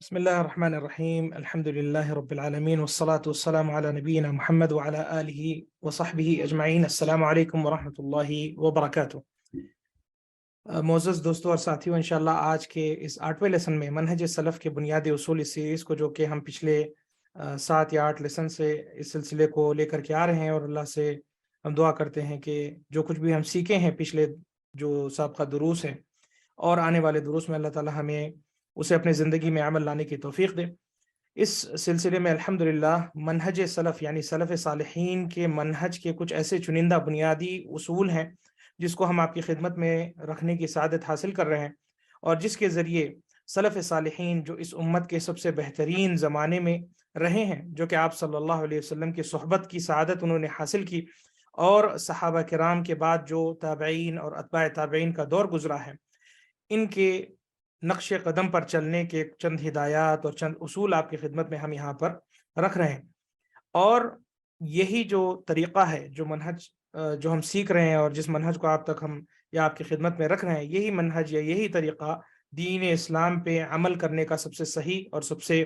بسم الله الرحمن الرحيم الحمد لله رب العالمين والصلاة والسلام على نبينا محمد وعلى آله وصحبه أجمعين السلام علیکم ورحمۃ اللہ وبرکاتہ۔ معزز دوستوں اور ساتھیوں، انشاءاللہ آج کے اس 8ویں لیسن میں منہج سلف کے بنیادی اصول اس سیریز کو، جو کہ ہم پچھلے 7 یا 8 لیسن سے اس سلسلے کو لے کر کے آ رہے ہیں، اور اللہ سے ہم دعا کرتے ہیں کہ جو کچھ بھی ہم سیکھے ہیں پچھلے جو سابقہ دروس ہیں اور آنے والے دروس میں، اللہ تعالی ہمیں اسے اپنے زندگی میں عمل لانے کی توفیق دے۔ اس سلسلے میں الحمدللہ منہج سلف یعنی سلف صالحین کے منہج کے کچھ ایسے چنندہ بنیادی اصول ہیں جس کو ہم آپ کی خدمت میں رکھنے کی سعادت حاصل کر رہے ہیں، اور جس کے ذریعے سلف صالحین جو اس امت کے سب سے بہترین زمانے میں رہے ہیں، جو کہ آپ صلی اللہ علیہ وسلم کی صحبت کی سعادت انہوں نے حاصل کی، اور صحابہ کرام کے بعد جو تابعین اور اتباع تابعین کا دور گزرا ہے، ان کے نقش قدم پر چلنے کے چند ہدایات اور چند اصول آپ کی خدمت میں ہم یہاں پر رکھ رہے ہیں۔ اور یہی جو طریقہ ہے، جو منہج جو ہم سیکھ رہے ہیں اور جس منہج کو آپ تک ہم یا آپ کی خدمت میں رکھ رہے ہیں، یہی منہج یا یہی طریقہ دین اسلام پہ عمل کرنے کا سب سے صحیح اور سب سے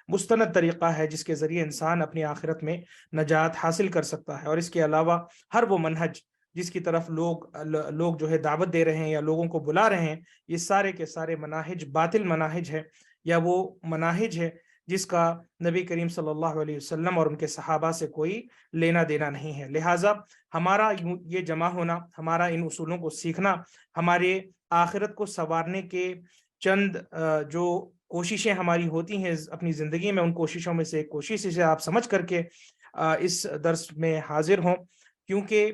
مستند طریقہ ہے، جس کے ذریعے انسان اپنی آخرت میں نجات حاصل کر سکتا ہے۔ اور اس کے علاوہ ہر وہ منہج جس کی طرف لوگ جو ہے دعوت دے رہے ہیں یا لوگوں کو بلا رہے ہیں، یہ سارے کے سارے مناہج باطل مناہج ہے، یا وہ مناہج ہے جس کا نبی کریم صلی اللہ علیہ وسلم اور ان کے صحابہ سے کوئی لینا دینا نہیں ہے۔ لہٰذا ہمارا یہ جمع ہونا، ہمارا ان اصولوں کو سیکھنا، ہمارے آخرت کو سنوارنے کے چند جو کوششیں ہماری ہوتی ہیں اپنی زندگی میں، ان کوششوں میں سے ایک کوشش سے آپ سمجھ کر کے اس درس میں حاضر ہوں، کیونکہ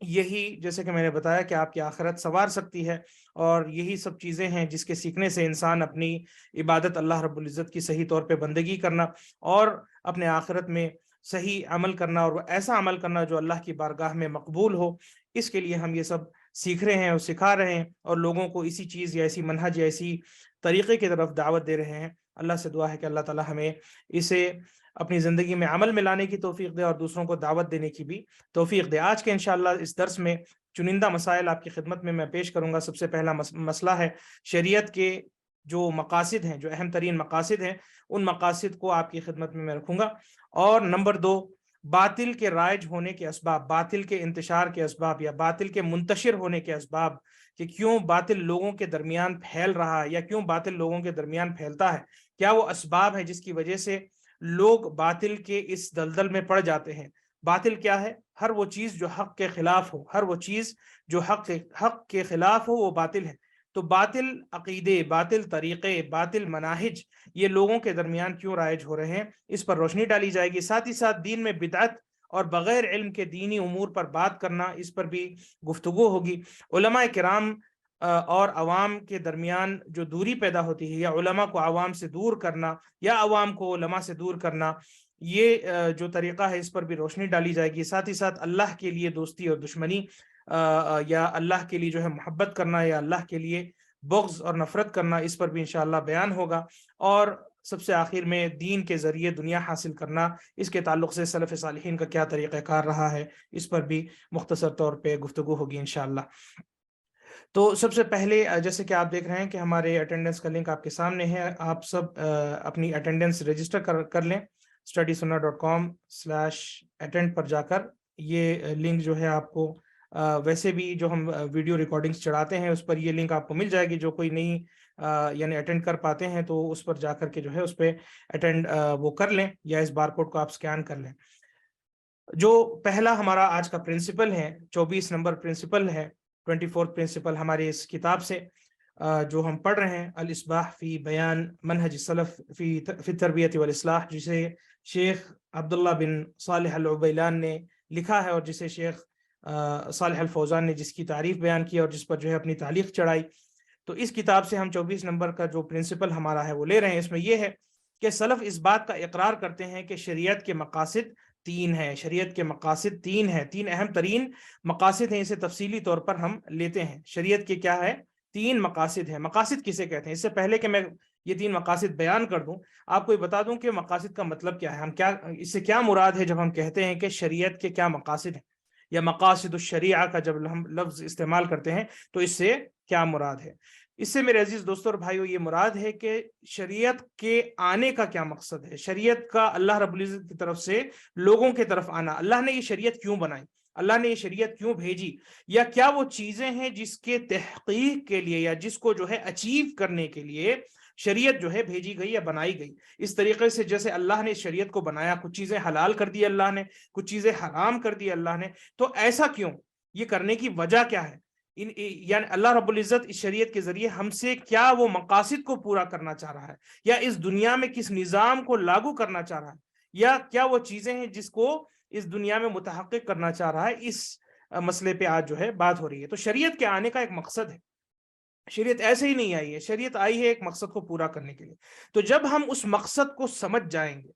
یہی، جیسے کہ میں نے بتایا، کہ آپ کی آخرت سنوار سکتی ہے، اور یہی سب چیزیں ہیں جس کے سیکھنے سے انسان اپنی عبادت اللہ رب العزت کی صحیح طور پہ بندگی کرنا، اور اپنے آخرت میں صحیح عمل کرنا، اور وہ ایسا عمل کرنا جو اللہ کی بارگاہ میں مقبول ہو، اس کے لیے ہم یہ سب سیکھ رہے ہیں اور سکھا رہے ہیں، اور لوگوں کو اسی چیز یا ایسی منہج یا ایسی طریقے کی طرف دعوت دے رہے ہیں۔ اللہ سے دعا ہے کہ اللہ تعالی ہمیں اسے اپنی زندگی میں عمل میں لانے کی توفیق دے، اور دوسروں کو دعوت دینے کی بھی توفیق دے۔ آج کے انشاءاللہ اس درس میں چنندہ مسائل آپ کی خدمت میں پیش کروں گا۔ سب سے پہلا مسئلہ ہے شریعت کے جو مقاصد ہیں، جو اہم ترین مقاصد ہیں، ان مقاصد کو آپ کی خدمت میں رکھوں گا۔ اور نمبر 2، باطل کے رائج ہونے کے اسباب، باطل کے انتشار کے اسباب، یا باطل کے منتشر ہونے کے اسباب، کہ کیوں باطل لوگوں کے درمیان پھیل رہا ہے، یا کیوں باطل لوگوں کے درمیان پھیلتا ہے، کیا وہ اسباب ہیں جس کی وجہ سے لوگ باطل کے اس دلدل میں پڑ جاتے ہیں۔ باطل کیا ہے؟ ہر وہ چیز جو حق کے خلاف ہو، ہر وہ چیز جو حق کے خلاف ہو، وہ باطل ہے۔ تو باطل عقیدے، باطل طریقے، باطل مناہج، یہ لوگوں کے درمیان کیوں رائج ہو رہے ہیں، اس پر روشنی ڈالی جائے گی۔ ساتھ ہی ساتھ دین میں بدعت اور بغیر علم کے دینی امور پر بات کرنا، اس پر بھی گفتگو ہوگی۔ علماء کرام اور عوام کے درمیان جو دوری پیدا ہوتی ہے، یا علماء کو عوام سے دور کرنا، یا عوام کو علماء سے دور کرنا، یہ جو طریقہ ہے، اس پر بھی روشنی ڈالی جائے گی۔ ساتھ ہی ساتھ اللہ کے لیے دوستی اور دشمنی، یا اللہ کے لیے جو ہے محبت کرنا، یا اللہ کے لیے بغض اور نفرت کرنا، اس پر بھی انشاءاللہ بیان ہوگا۔ اور سب سے آخر میں دین کے ذریعے دنیا حاصل کرنا، اس کے تعلق سے سلف صالحین کا کیا طریقہ کار رہا ہے، اس پر بھی مختصر طور پہ گفتگو ہوگی انشاءاللہ۔ تو سب سے پہلے جیسے کہ آپ دیکھ رہے ہیں کہ ہمارے اٹینڈنس کا لنک آپ کے سامنے ہے، آپ سب اپنی اٹینڈنس رجسٹر کر لیں studysunnah.com/attend پر جا کر۔ یہ لنک جو ہے آپ کو ویسے بھی جو ہم ویڈیو ریکارڈنگز چڑھاتے ہیں، اس پر یہ لنک آپ کو مل جائے گی۔ جو کوئی نہیں یعنی اٹینڈ کر پاتے ہیں تو اس پر جا کر کے جو ہے اس پہ اٹینڈ وہ کر لیں، یا اس بار کوڈ کو آپ سکین کر لیں۔ جو پہلا ہمارا آج کا پرنسپل ہے، 24 نمبر پرنسپل ہے، 24 پرنسپل ہمارے اس کتاب سے جو ہم پڑھ رہے ہیں، الاصباح فی بیان منہج السلف فی التربیت والاصلاح، جسے شیخ عبداللہ بن صالح العبیلان نے لکھا ہے، اور جسے شیخ صالح الفوزان نے جس کی تعریف بیان کی اور جس پر جو ہے اپنی تعلیق چڑھائی۔ تو اس کتاب سے ہم 24 نمبر کا جو پرنسپل ہمارا ہے وہ لے رہے ہیں۔ اس میں یہ ہے کہ سلف اس بات کا اقرار کرتے ہیں کہ شریعت کے مقاصد 3 ہیں۔ شریعت کے مقاصد 3 ہیں، 3 اہم ترین مقاصد ہیں۔ اسے تفصیلی طور پر ہم لیتے ہیں۔ شریعت کے کیا ہے؟ 3 مقاصد ہیں۔ مقاصد کسے کہتے ہیں؟ اس سے پہلے کہ میں یہ 3 مقاصد بیان کر دوں، آپ کو یہ بتا دوں کہ مقاصد کا مطلب کیا ہے، ہم کیا اس سے کیا مراد ہے جب ہم کہتے ہیں کہ شریعت کے کیا مقاصد ہیں، یا مقاصد الشریعہ کا جب ہم لفظ استعمال کرتے ہیں تو اس سے کیا مراد ہے۔ اس سے میرے عزیز دوستوں اور بھائیوں یہ مراد ہے کہ شریعت کے آنے کا کیا مقصد ہے، شریعت کا اللہ رب العزت کی طرف سے لوگوں کی طرف آنا، اللہ نے یہ شریعت کیوں بنائی، اللہ نے یہ شریعت کیوں بھیجی، یا کیا وہ چیزیں ہیں جس کے تحقیق کے لیے یا جس کو جو ہے اچیو کرنے کے لیے شریعت جو ہے بھیجی گئی یا بنائی گئی۔ اس طریقے سے جیسے اللہ نے شریعت کو بنایا، کچھ چیزیں حلال کر دی اللہ نے، کچھ چیزیں حرام کر دی اللہ نے، تو ایسا کیوں، یہ کرنے کی وجہ کیا ہے، یعنی اللہ رب العزت اس شریعت کے ذریعے ہم سے کیا وہ مقاصد کو پورا کرنا چاہ رہا ہے، یا اس دنیا میں کس نظام کو لاگو کرنا چاہ رہا ہے، یا کیا وہ چیزیں ہیں جس کو اس دنیا میں متحقق کرنا چاہ رہا ہے، اس مسئلے پہ آج جو ہے بات ہو رہی ہے۔ تو شریعت کے آنے کا ایک مقصد ہے، شریعت ایسے ہی نہیں آئی ہے، شریعت آئی ہے ایک مقصد کو پورا کرنے کے لیے۔ تو جب ہم اس مقصد کو سمجھ جائیں گے،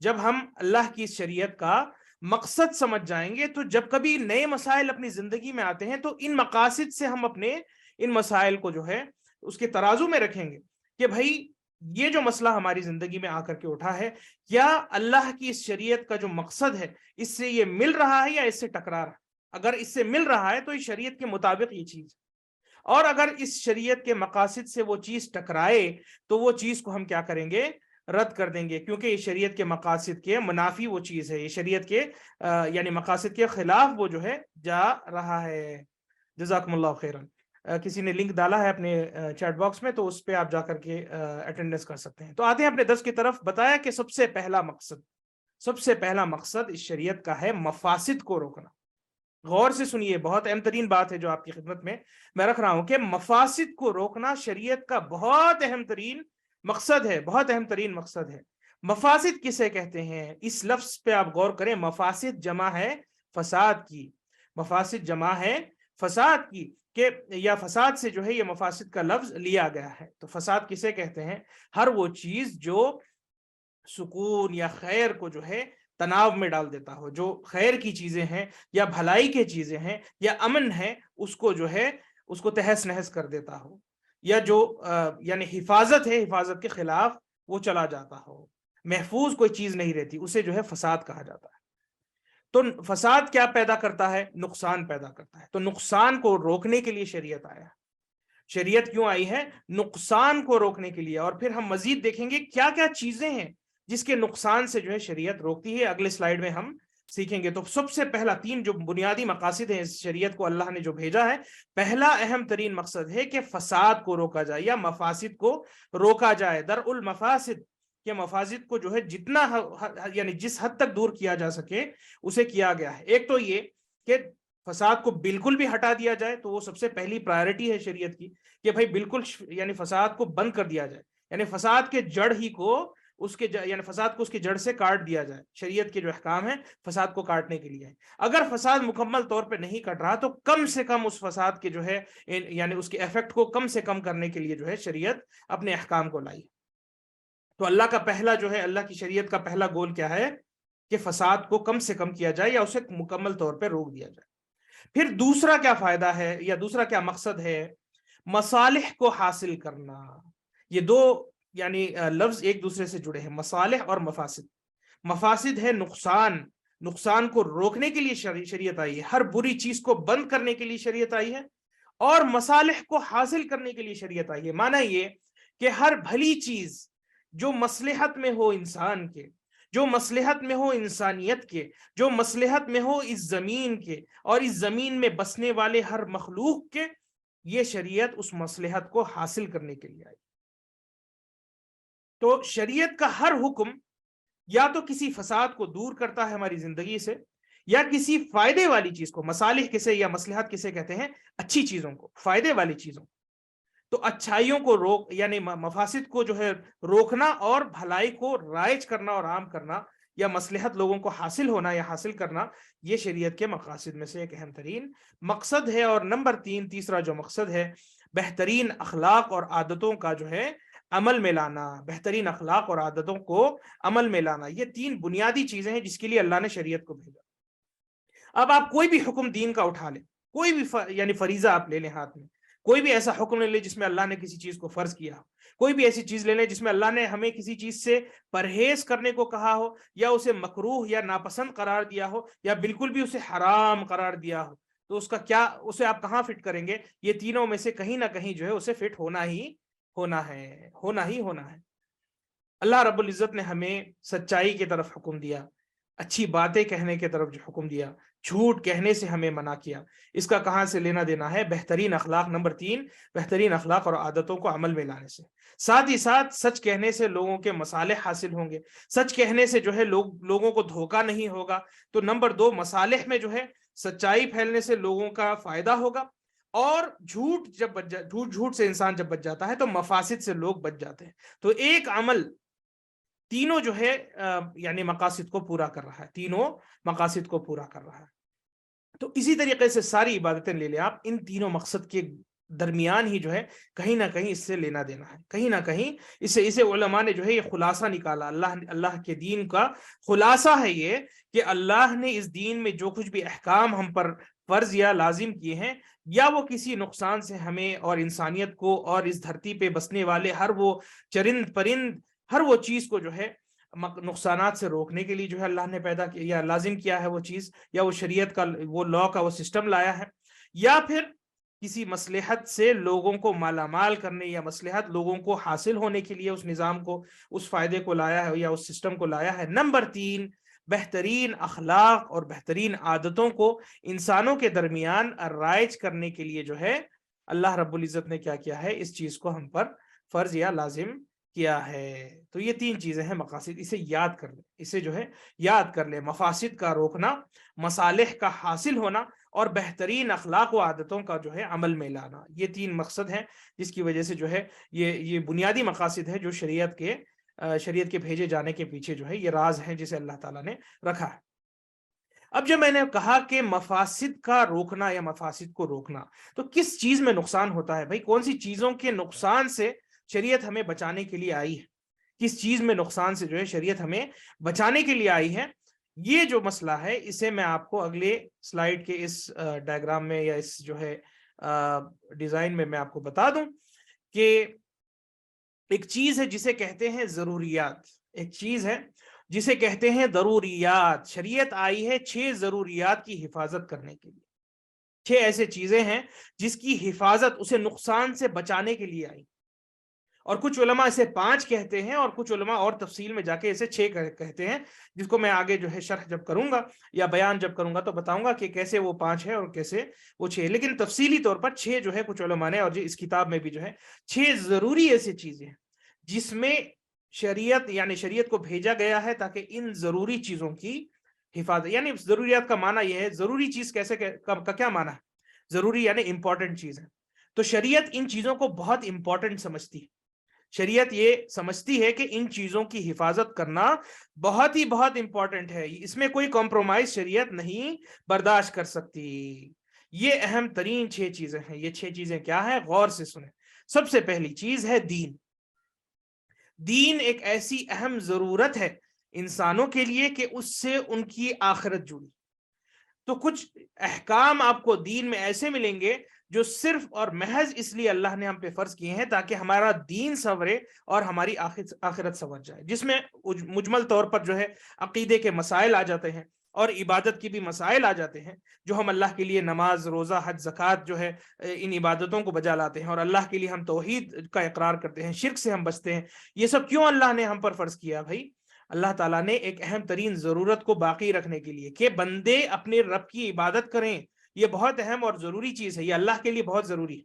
جب ہم اللہ کی اس شریعت کا مقصد سمجھ جائیں گے، تو جب کبھی نئے مسائل اپنی زندگی میں آتے ہیں تو ان مقاصد سے ہم اپنے ان مسائل کو جو ہے اس کے ترازو میں رکھیں گے کہ بھائی یہ جو مسئلہ ہماری زندگی میں آ کر کے اٹھا ہے، کیا اللہ کی اس شریعت کا جو مقصد ہے اس سے یہ مل رہا ہے یا اس سے ٹکرا رہا ہے؟ اگر اس سے مل رہا ہے تو اس شریعت کے مطابق یہ چیز، اور اگر اس شریعت کے مقاصد سے وہ چیز ٹکرائے تو وہ چیز کو ہم کیا کریں گے، رد کر دیں گے، کیونکہ یہ شریعت کے مقاصد کے منافی وہ چیز ہے، یہ شریعت کے یعنی مقاصد کے خلاف وہ جو ہے جا رہا ہے۔ جزاکم اللہ خیرن۔ کسی نے لنک ڈالا ہے اپنے چیٹ باکس میں، تو اس پہ آپ جا کر کے اٹینڈنس کر سکتے ہیں۔ تو آتے ہیں اپنے درس کی طرف۔ بتایا کہ سب سے پہلا مقصد اس شریعت کا ہے مفاسد کو روکنا۔ غور سے سنیے، بہت اہم ترین بات ہے جو آپ کی خدمت میں رکھ رہا ہوں کہ مفاسد کو روکنا شریعت کا بہت اہم ترین مقصد ہے، بہت اہم ترین مقصد ہے۔ مفاسد کسے کہتے ہیں؟ اس لفظ پہ آپ غور کریں، مفاسد جمع ہے فساد کی، مفاسد جمع ہے فساد کی، کہ یا فساد سے جو ہے یہ مفاسد کا لفظ لیا گیا ہے۔ تو فساد کسے کہتے ہیں؟ ہر وہ چیز جو سکون یا خیر کو جو ہے تناؤ میں ڈال دیتا ہو، جو خیر کی چیزیں ہیں یا بھلائی کی چیزیں ہیں یا امن ہے، اس کو جو ہے اس کو تہس نہس کر دیتا ہو، یا جو یعنی حفاظت ہے، حفاظت کے خلاف وہ چلا جاتا ہو، محفوظ کوئی چیز نہیں رہتی، اسے جو ہے فساد کہا جاتا ہے۔ تو فساد کیا پیدا کرتا ہے؟ نقصان پیدا کرتا ہے۔ تو نقصان کو روکنے کے لیے شریعت آیا ہے۔ شریعت کیوں آئی ہے؟ نقصان کو روکنے کے لیے۔ اور پھر ہم مزید دیکھیں گے کیا کیا چیزیں ہیں جس کے نقصان سے جو ہے شریعت روکتی ہے، اگلے سلائیڈ میں ہم سیکھیں گے۔ تو سب سے پہلا، تین جو بنیادی مقاصد ہیں اس شریعت کو اللہ نے جو بھیجا ہے، پہلا اہم ترین مقصد ہے کہ فساد کو روکا جائے یا مفاسد کو روکا جائے۔ درء المفاسد، کہ مفاسد کو جو ہے جتنا یعنی جس حد تک دور کیا جا سکے اسے کیا گیا ہے۔ ایک تو یہ کہ فساد کو بالکل بھی ہٹا دیا جائے، تو وہ سب سے پہلی پرائرٹی ہے شریعت کی کہ بھائی بالکل یعنی فساد کو بند کر دیا جائے، یعنی فساد کے جڑ ہی کو یعنی فساد کو اس کی جڑ سے کاٹ دیا جائے۔ شریعت کے جو احکام ہیں فساد کو کاٹنے کے لیے ہے۔ اگر فساد مکمل طور پہ نہیں کٹ رہا تو کم سے کم اس فساد کے جو ہے یعنی اس کے ایفیکٹ کو کم سے کم کرنے کے لیے جو ہے شریعت اپنے احکام کو لائی۔ تو اللہ کا پہلا جو ہے، اللہ کی شریعت کا پہلا گول کیا ہے کہ فساد کو کم سے کم کیا جائے یا اسے مکمل طور پہ روک دیا جائے۔ پھر دوسرا کیا فائدہ ہے یا دوسرا کیا مقصد ہے؟ مصالح کو حاصل کرنا۔ یہ دو یعنی لفظ ایک دوسرے سے جڑے ہیں، مصالح اور مفاسد۔ مفاسد ہے نقصان، نقصان کو روکنے کے لیے شریعت آئی ہے، ہر بری چیز کو بند کرنے کے لیے شریعت آئی ہے، اور مصالح کو حاصل کرنے کے لیے شریعت آئی ہے۔ معنی یہ کہ ہر بھلی چیز جو مصلحت میں ہو انسان کے، جو مصلحت میں ہو انسانیت کے، جو مصلحت میں ہو اس زمین کے اور اس زمین میں بسنے والے ہر مخلوق کے، یہ شریعت اس مصلحت کو حاصل کرنے کے لیے آئی۔ تو شریعت کا ہر حکم یا تو کسی فساد کو دور کرتا ہے ہماری زندگی سے، یا کسی فائدے والی چیز کو، مصالح کسے یا مصلحت کسے کہتے ہیں؟ اچھی چیزوں کو، فائدے والی چیزوں کو۔ تو اچھائیوں کو روک یعنی مفاسد کو جو ہے روکنا اور بھلائی کو رائج کرنا اور عام کرنا، یا مصلحت لوگوں کو حاصل ہونا یا حاصل کرنا، یہ شریعت کے مقاصد میں سے ایک اہم ترین مقصد ہے۔ اور نمبر تیسرا جو مقصد ہے، بہترین اخلاق اور عادتوں کا جو ہے عمل میں لانا، بہترین اخلاق اور عادتوں کو عمل میں لانا۔ یہ تین بنیادی چیزیں ہیں جس کے لیے اللہ نے شریعت کو بھیجا۔ اب آپ کوئی بھی حکم دین کا اٹھا لیں، کوئی بھی یعنی فریضہ آپ لے لیں ہاتھ میں، کوئی بھی ایسا حکم لے لیں جس میں اللہ نے کسی چیز کو فرض کیا ہو، کوئی بھی ایسی چیز لے لیں جس میں اللہ نے ہمیں کسی چیز سے پرہیز کرنے کو کہا ہو، یا اسے مکروہ یا ناپسند قرار دیا ہو، یا بالکل بھی اسے حرام قرار دیا ہو، تو اس کا کیا، اسے آپ کہاں فٹ کریں گے؟ یہ تینوں میں سے کہیں نہ کہیں جو ہے اسے فٹ ہونا ہی ہونا ہے. اللہ رب العزت نے ہمیں سچائی کی طرف حکم دیا، اچھی باتیں کہنے کی طرف جو حکم دیا، جھوٹ کہنے سے ہمیں منع کیا. اس کا کہاں سے لینا دینا ہے؟ بہترین اخلاق. نمبر 3، بہترین اخلاق اور عادتوں کو عمل میں لانے سے. ساتھ ہی ساتھ سچ کہنے سے لوگوں کے مصالح حاصل ہوں گے. سچ کہنے سے جو ہے لوگوں کو دھوکہ نہیں ہوگا. تو نمبر 2، مصالح میں جو ہے سچائی پھیلنے سے لوگوں کا فائدہ ہوگا. اور جھوٹ سے انسان جب بچ جاتا ہے تو مفاسد سے لوگ بچ جاتے ہیں. تو ایک عمل تینوں جو ہے یعنی مقاصد کو پورا کر رہا ہے، تینوں مقاصد کو پورا کر رہا ہے. تو اسی طریقے سے ساری عبادتیں لے لیں آپ، ان تینوں مقصد کے درمیان ہی جو ہے کہیں نہ کہیں اس سے لینا دینا ہے، کہیں نہ کہیں اسے علماء نے جو ہے یہ خلاصہ نکالا. اللہ کے دین کا خلاصہ ہے یہ کہ اللہ نے اس دین میں جو کچھ بھی احکام ہم پر فرض یا لازم کیے ہیں، یا وہ کسی نقصان سے ہمیں اور انسانیت کو اور اس دھرتی پہ بسنے والے ہر وہ چرند پرند، ہر وہ چیز کو جو ہے نقصانات سے روکنے کے لیے جو ہے اللہ نے پیدا کیا یا لازم کیا ہے وہ چیز، یا وہ شریعت کا وہ لا کا وہ سسٹم لایا ہے، یا پھر کسی مصلحت سے لوگوں کو مالا مال کرنے یا مصلحت لوگوں کو حاصل ہونے کے لیے اس نظام کو، اس فائدے کو لایا ہے یا اس سسٹم کو لایا ہے. نمبر 3، بہترین اخلاق اور بہترین عادتوں کو انسانوں کے درمیان رائج کرنے کے لیے جو ہے اللہ رب العزت نے کیا ہے، اس چیز کو ہم پر فرض یا لازم کیا ہے. تو یہ 3 چیزیں ہیں مقاصد. اسے یاد کر لیں، اسے جو ہے یاد کر لیں. مفاسد کا روکنا، مصالح کا حاصل ہونا، اور بہترین اخلاق و عادتوں کا جو ہے عمل میں لانا. یہ 3 مقصد ہیں جس کی وجہ سے جو ہے یہ بنیادی مقاصد ہے جو شریعت کے بھیجے جانے کے پیچھے جو ہے یہ راز ہیں جسے اللہ تعالیٰ نے رکھا ہے. اب جب میں نے کہا کہ مفاسد کا روکنا یا مفاسد کو روکنا، تو کس چیز میں نقصان ہوتا ہے بھائی؟ کون سی چیزوں کے نقصان سے شریعت ہمیں بچانے کے لیے آئی ہے؟ کس چیز میں نقصان سے جو ہے شریعت ہمیں بچانے کے لیے آئی ہے؟ یہ جو مسئلہ ہے اسے میں آپ کو اگلے سلائیڈ کے اس ڈائیگرام میں یا اس جو ہے ڈیزائن میں آپ کو بتا دوں کہ ایک چیز ہے جسے کہتے ہیں ضروریات. ایک چیز ہے جسے کہتے ہیں ضروریات. شریعت آئی ہے 6 ضروریات کی حفاظت کرنے کے لیے. 6 ایسے چیزیں ہیں جس کی حفاظت، اسے نقصان سے بچانے کے لیے آئی. اور کچھ علماء اسے 5 کہتے ہیں، اور کچھ علماء اور تفصیل میں جا کے اسے 6 کہتے ہیں، جس کو میں آگے جو ہے شرح جب کروں گا یا بیان جب کروں گا تو بتاؤں گا کہ کیسے وہ 5 ہے اور کیسے وہ 6. لیکن تفصیلی طور پر 6 جو ہے کچھ علماء نے، اور اس کتاب میں بھی جو ہے 6 ضروری ایسی چیزیں ہیں جس میں شریعت کو بھیجا گیا ہے تاکہ ان ضروری چیزوں کی حفاظت. یعنی ضروریات کا معنی یہ ہے، ضروری چیز کیسے کا کیا معنی ہے؟ ضروری یعنی امپورٹنٹ چیز ہے. تو شریعت ان چیزوں کو بہت امپورٹنٹ سمجھتی ہے. شریعت یہ سمجھتی ہے کہ ان چیزوں کی حفاظت کرنا بہت امپورٹنٹ ہے. اس میں کوئی کمپرومائز شریعت نہیں برداشت کر سکتی. یہ اہم ترین 6 چیزیں ہیں. یہ 6 چیزیں کیا ہیں؟ غور سے سنیں. سب سے پہلی چیز ہے دین. دین ایک ایسی اہم ضرورت ہے انسانوں کے لیے کہ اس سے ان کی آخرت جڑی. تو کچھ احکام آپ کو دین میں ایسے ملیں گے جو صرف اور محض اس لیے اللہ نے ہم پہ فرض کیے ہیں تاکہ ہمارا دین سنورے اور ہماری آخرت سنور جائے، جس میں مجمل طور پر جو ہے عقیدے کے مسائل آ جاتے ہیں اور عبادت کی بھی مسائل آ جاتے ہیں، جو ہم اللہ کے لیے نماز، روزہ، حج، زکوٰۃ جو ہے ان عبادتوں کو بجا لاتے ہیں، اور اللہ کے لیے ہم توحید کا اقرار کرتے ہیں، شرک سے ہم بچتے ہیں. یہ سب کیوں اللہ نے ہم پر فرض کیا بھائی؟ اللہ تعالیٰ نے ایک اہم ترین ضرورت کو باقی رکھنے کے لیے کہ بندے اپنے رب کی عبادت کریں. یہ بہت اہم اور ضروری چیز ہے. یہ اللہ کے لیے بہت ضروری ہے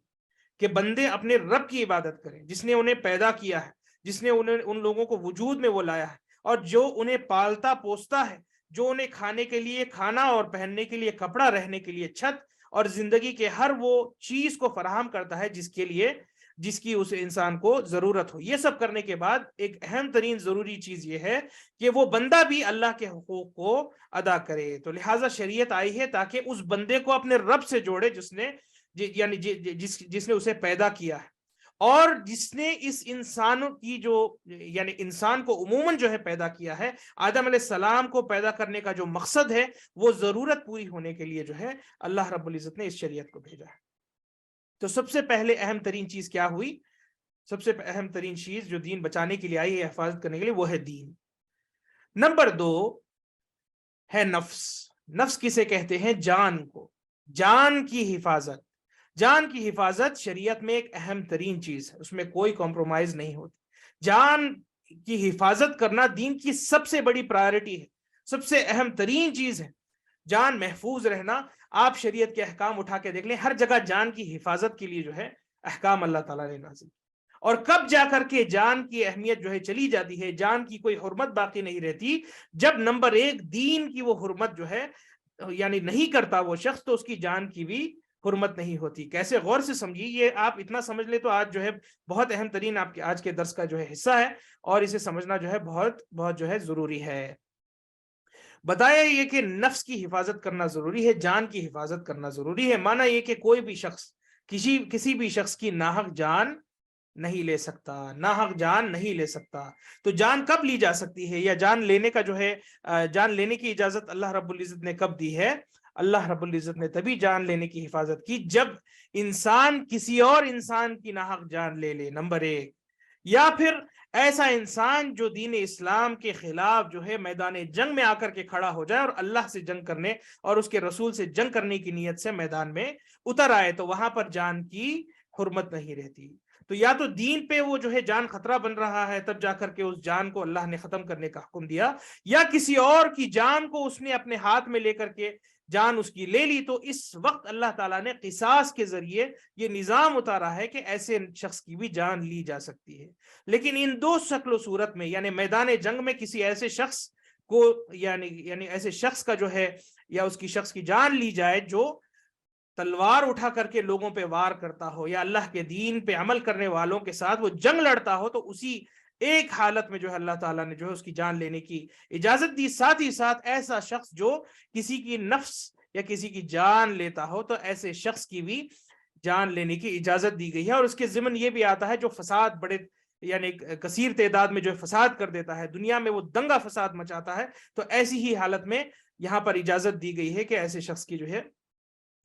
کہ بندے اپنے رب کی عبادت کریں، جس نے انہیں پیدا کیا ہے، جس نے ان لوگوں کو وجود میں وہ لایا ہے، اور جو انہیں پالتا پوستا ہے، جو انہیں کھانے کے لیے کھانا اور پہننے کے لیے کپڑا، رہنے کے لیے چھت اور زندگی کے ہر وہ چیز کو فراہم کرتا ہے جس کی اس انسان کو ضرورت ہو. یہ سب کرنے کے بعد ایک اہم ترین ضروری چیز یہ ہے کہ وہ بندہ بھی اللہ کے حقوق کو ادا کرے. تو لہٰذا شریعت آئی ہے تاکہ اس بندے کو اپنے رب سے جوڑے جس نے اسے پیدا کیا ہے، اور جس نے اس انسانوں کی یعنی انسان کو عموماً جو ہے پیدا کیا ہے. آدم علیہ السلام کو پیدا کرنے کا جو مقصد ہے وہ ضرورت پوری ہونے کے لیے جو ہے اللہ رب العزت نے اس شریعت کو بھیجا ہے. تو سب سے پہلے اہم ترین چیز کیا ہوئی؟ سب سے اہم ترین چیز جو دین بچانے کے لیے آئی ہے، حفاظت کرنے کے لیے، وہ ہے دین. نمبر 2 ہے نفس. نفس کسے کہتے ہیں؟ جان کو. جان کی حفاظت، جان کی حفاظت شریعت میں ایک اہم ترین چیز ہے، اس میں کوئی کمپرومائز نہیں ہوتی۔ جان کی حفاظت کرنا دین کی سب سے بڑی پرائرٹی ہے، سب سے اہم ترین چیز ہے، جان محفوظ رہنا۔ آپ شریعت کے احکام اٹھا کے دیکھ لیں، ہر جگہ جان کی حفاظت کے لیے جو ہے احکام اللہ تعالیٰ نے نازل، اور کب جا کر کے جان کی اہمیت جو ہے چلی جاتی ہے، جان کی کوئی حرمت باقی نہیں رہتی، جب نمبر ایک دین کی وہ حرمت جو ہے یعنی نہیں کرتا وہ شخص، تو اس کی جان کی بھی حرمت نہیں ہوتی۔ کیسے؟ غور سے سمجھیے، یہ آپ اتنا سمجھ لے تو آج جو ہے بہت اہم ترین آپ کے آج کے درس کا جو ہے حصہ ہے، اور اسے سمجھنا جو ہے بہت بہت جو ہے ضروری ہے۔ بتایا یہ کہ نفس کی حفاظت کرنا ضروری ہے، جان کی حفاظت کرنا ضروری ہے، مانا یہ کہ کوئی بھی شخص کسی بھی شخص کی ناحق جان نہیں لے سکتا، ناحق جان نہیں لے سکتا۔ تو جان کب لی جا سکتی ہے، یا جان لینے کا جو ہے جان لینے کی اجازت اللہ رب العزت نے کب دی ہے؟ اللہ رب العزت نے تبھی جان لینے کی حفاظت کی جب انسان کسی اور انسان کی ناحق جان لے لے، نمبر ایک، یا پھر ایسا انسان جو دین اسلام کے خلاف جو ہے میدان جنگ میں آ کر کے کھڑا ہو جائے اور اللہ سے جنگ کرنے اور اس کے رسول سے جنگ کرنے کی نیت سے میدان میں اتر آئے، تو وہاں پر جان کی حرمت نہیں رہتی۔ تو یا تو دین پہ وہ جو ہے جان خطرہ بن رہا ہے، تب جا کر کے اس جان کو اللہ نے ختم کرنے کا حکم دیا، یا کسی اور کی جان کو اس نے اپنے ہاتھ میں لے کر کے جان اس کی لے لی، تو اس وقت اللہ تعالیٰ نے قصاص کے ذریعے یہ نظام اتارا ہے کہ ایسے شخص کی بھی جان لی جا سکتی ہے۔ لیکن ان دو شکل و صورت میں، یعنی میدان جنگ میں کسی ایسے شخص کو یعنی ایسے شخص کا جو ہے یا اس کی شخص کی جان لی جائے جو تلوار اٹھا کر کے لوگوں پہ وار کرتا ہو یا اللہ کے دین پہ عمل کرنے والوں کے ساتھ وہ جنگ لڑتا ہو، تو اسی ایک حالت میں جو ہے اللہ تعالیٰ نے جو ہے اس کی جان لینے کی اجازت دی۔ ساتھ ہی ساتھ ایسا شخص جو کسی کی نفس یا کسی کی جان لیتا ہو، تو ایسے شخص کی بھی جان لینے کی اجازت دی گئی ہے، اور اس کے ضمن یہ بھی آتا ہے جو فساد بڑے یعنی کثیر تعداد میں جو فساد کر دیتا ہے، دنیا میں وہ دنگا فساد مچاتا ہے، تو ایسی ہی حالت میں یہاں پر اجازت دی گئی ہے کہ ایسے شخص کی جو ہے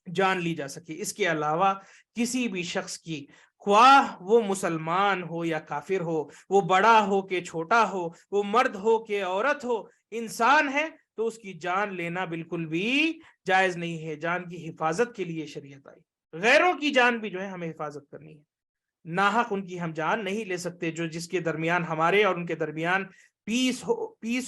جان لی جا سکے۔ اس کے علاوہ کسی بھی شخص کی، خواہ وہ مسلمان ہو یا کافر ہو، وہ بڑا ہو کہ چھوٹا ہو، وہ مرد ہو کہ عورت ہو، انسان ہے تو اس کی جان لینا بالکل بھی جائز نہیں ہے۔ جان کی حفاظت کے لیے شریعت آئی، غیروں کی جان بھی جو ہے ہمیں حفاظت کرنی ہے، ناحق ان کی ہم جان نہیں لے سکتے۔ جو جس کے درمیان ہمارے اور ان کے درمیان پیس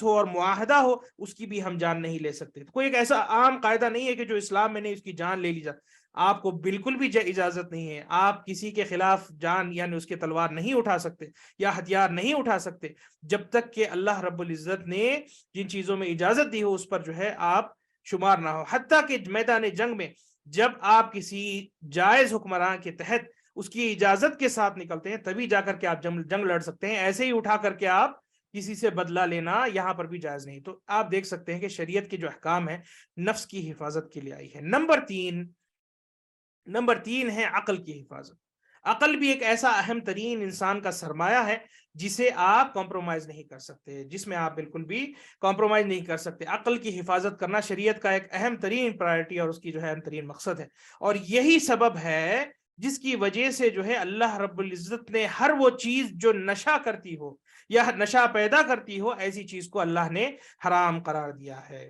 ہو اور معاہدہ ہو، اس کی بھی ہم جان نہیں لے سکتے۔ کوئی ایک ایسا عام قاعدہ نہیں ہے کہ جو اسلام میں نہیں اس کی جان لے لی جائے، آپ کو بالکل بھی اجازت نہیں ہے۔ آپ کسی کے خلاف جان یعنی اس کے تلوار نہیں اٹھا سکتے یا ہتھیار نہیں اٹھا سکتے جب تک کہ اللہ رب العزت نے جن چیزوں میں اجازت دی ہو اس پر جو ہے آپ شمار نہ ہو۔ حتیٰ کہ میدان جنگ میں جب آپ کسی جائز حکمران کے تحت اس کی اجازت کے ساتھ نکلتے ہیں، تبھی جا کر کے آپ جنگ لڑ سکتے ہیں۔ ایسے ہی اٹھا کر کے آپ کسی سے بدلہ لینا یہاں پر بھی جائز نہیں۔ تو آپ دیکھ سکتے ہیں کہ شریعت کے جو احکام ہے نفس کی حفاظت کے لیے آئی ہے۔ نمبر تین ہے عقل کی حفاظت۔ عقل بھی ایک ایسا اہم ترین انسان کا سرمایہ ہے جسے آپ کمپرومائز نہیں کر سکتے، جس میں آپ بالکل بھی کمپرومائز نہیں کر سکتے۔ عقل کی حفاظت کرنا شریعت کا ایک اہم ترین پرائرٹی اور اس کی جو ہے اہم ترین مقصد ہے، اور یہی سبب ہے جس کی وجہ سے جو ہے اللہ رب العزت نے ہر وہ چیز جو نشہ کرتی ہو یا نشہ پیدا کرتی ہو، ایسی چیز کو اللہ نے حرام قرار دیا ہے۔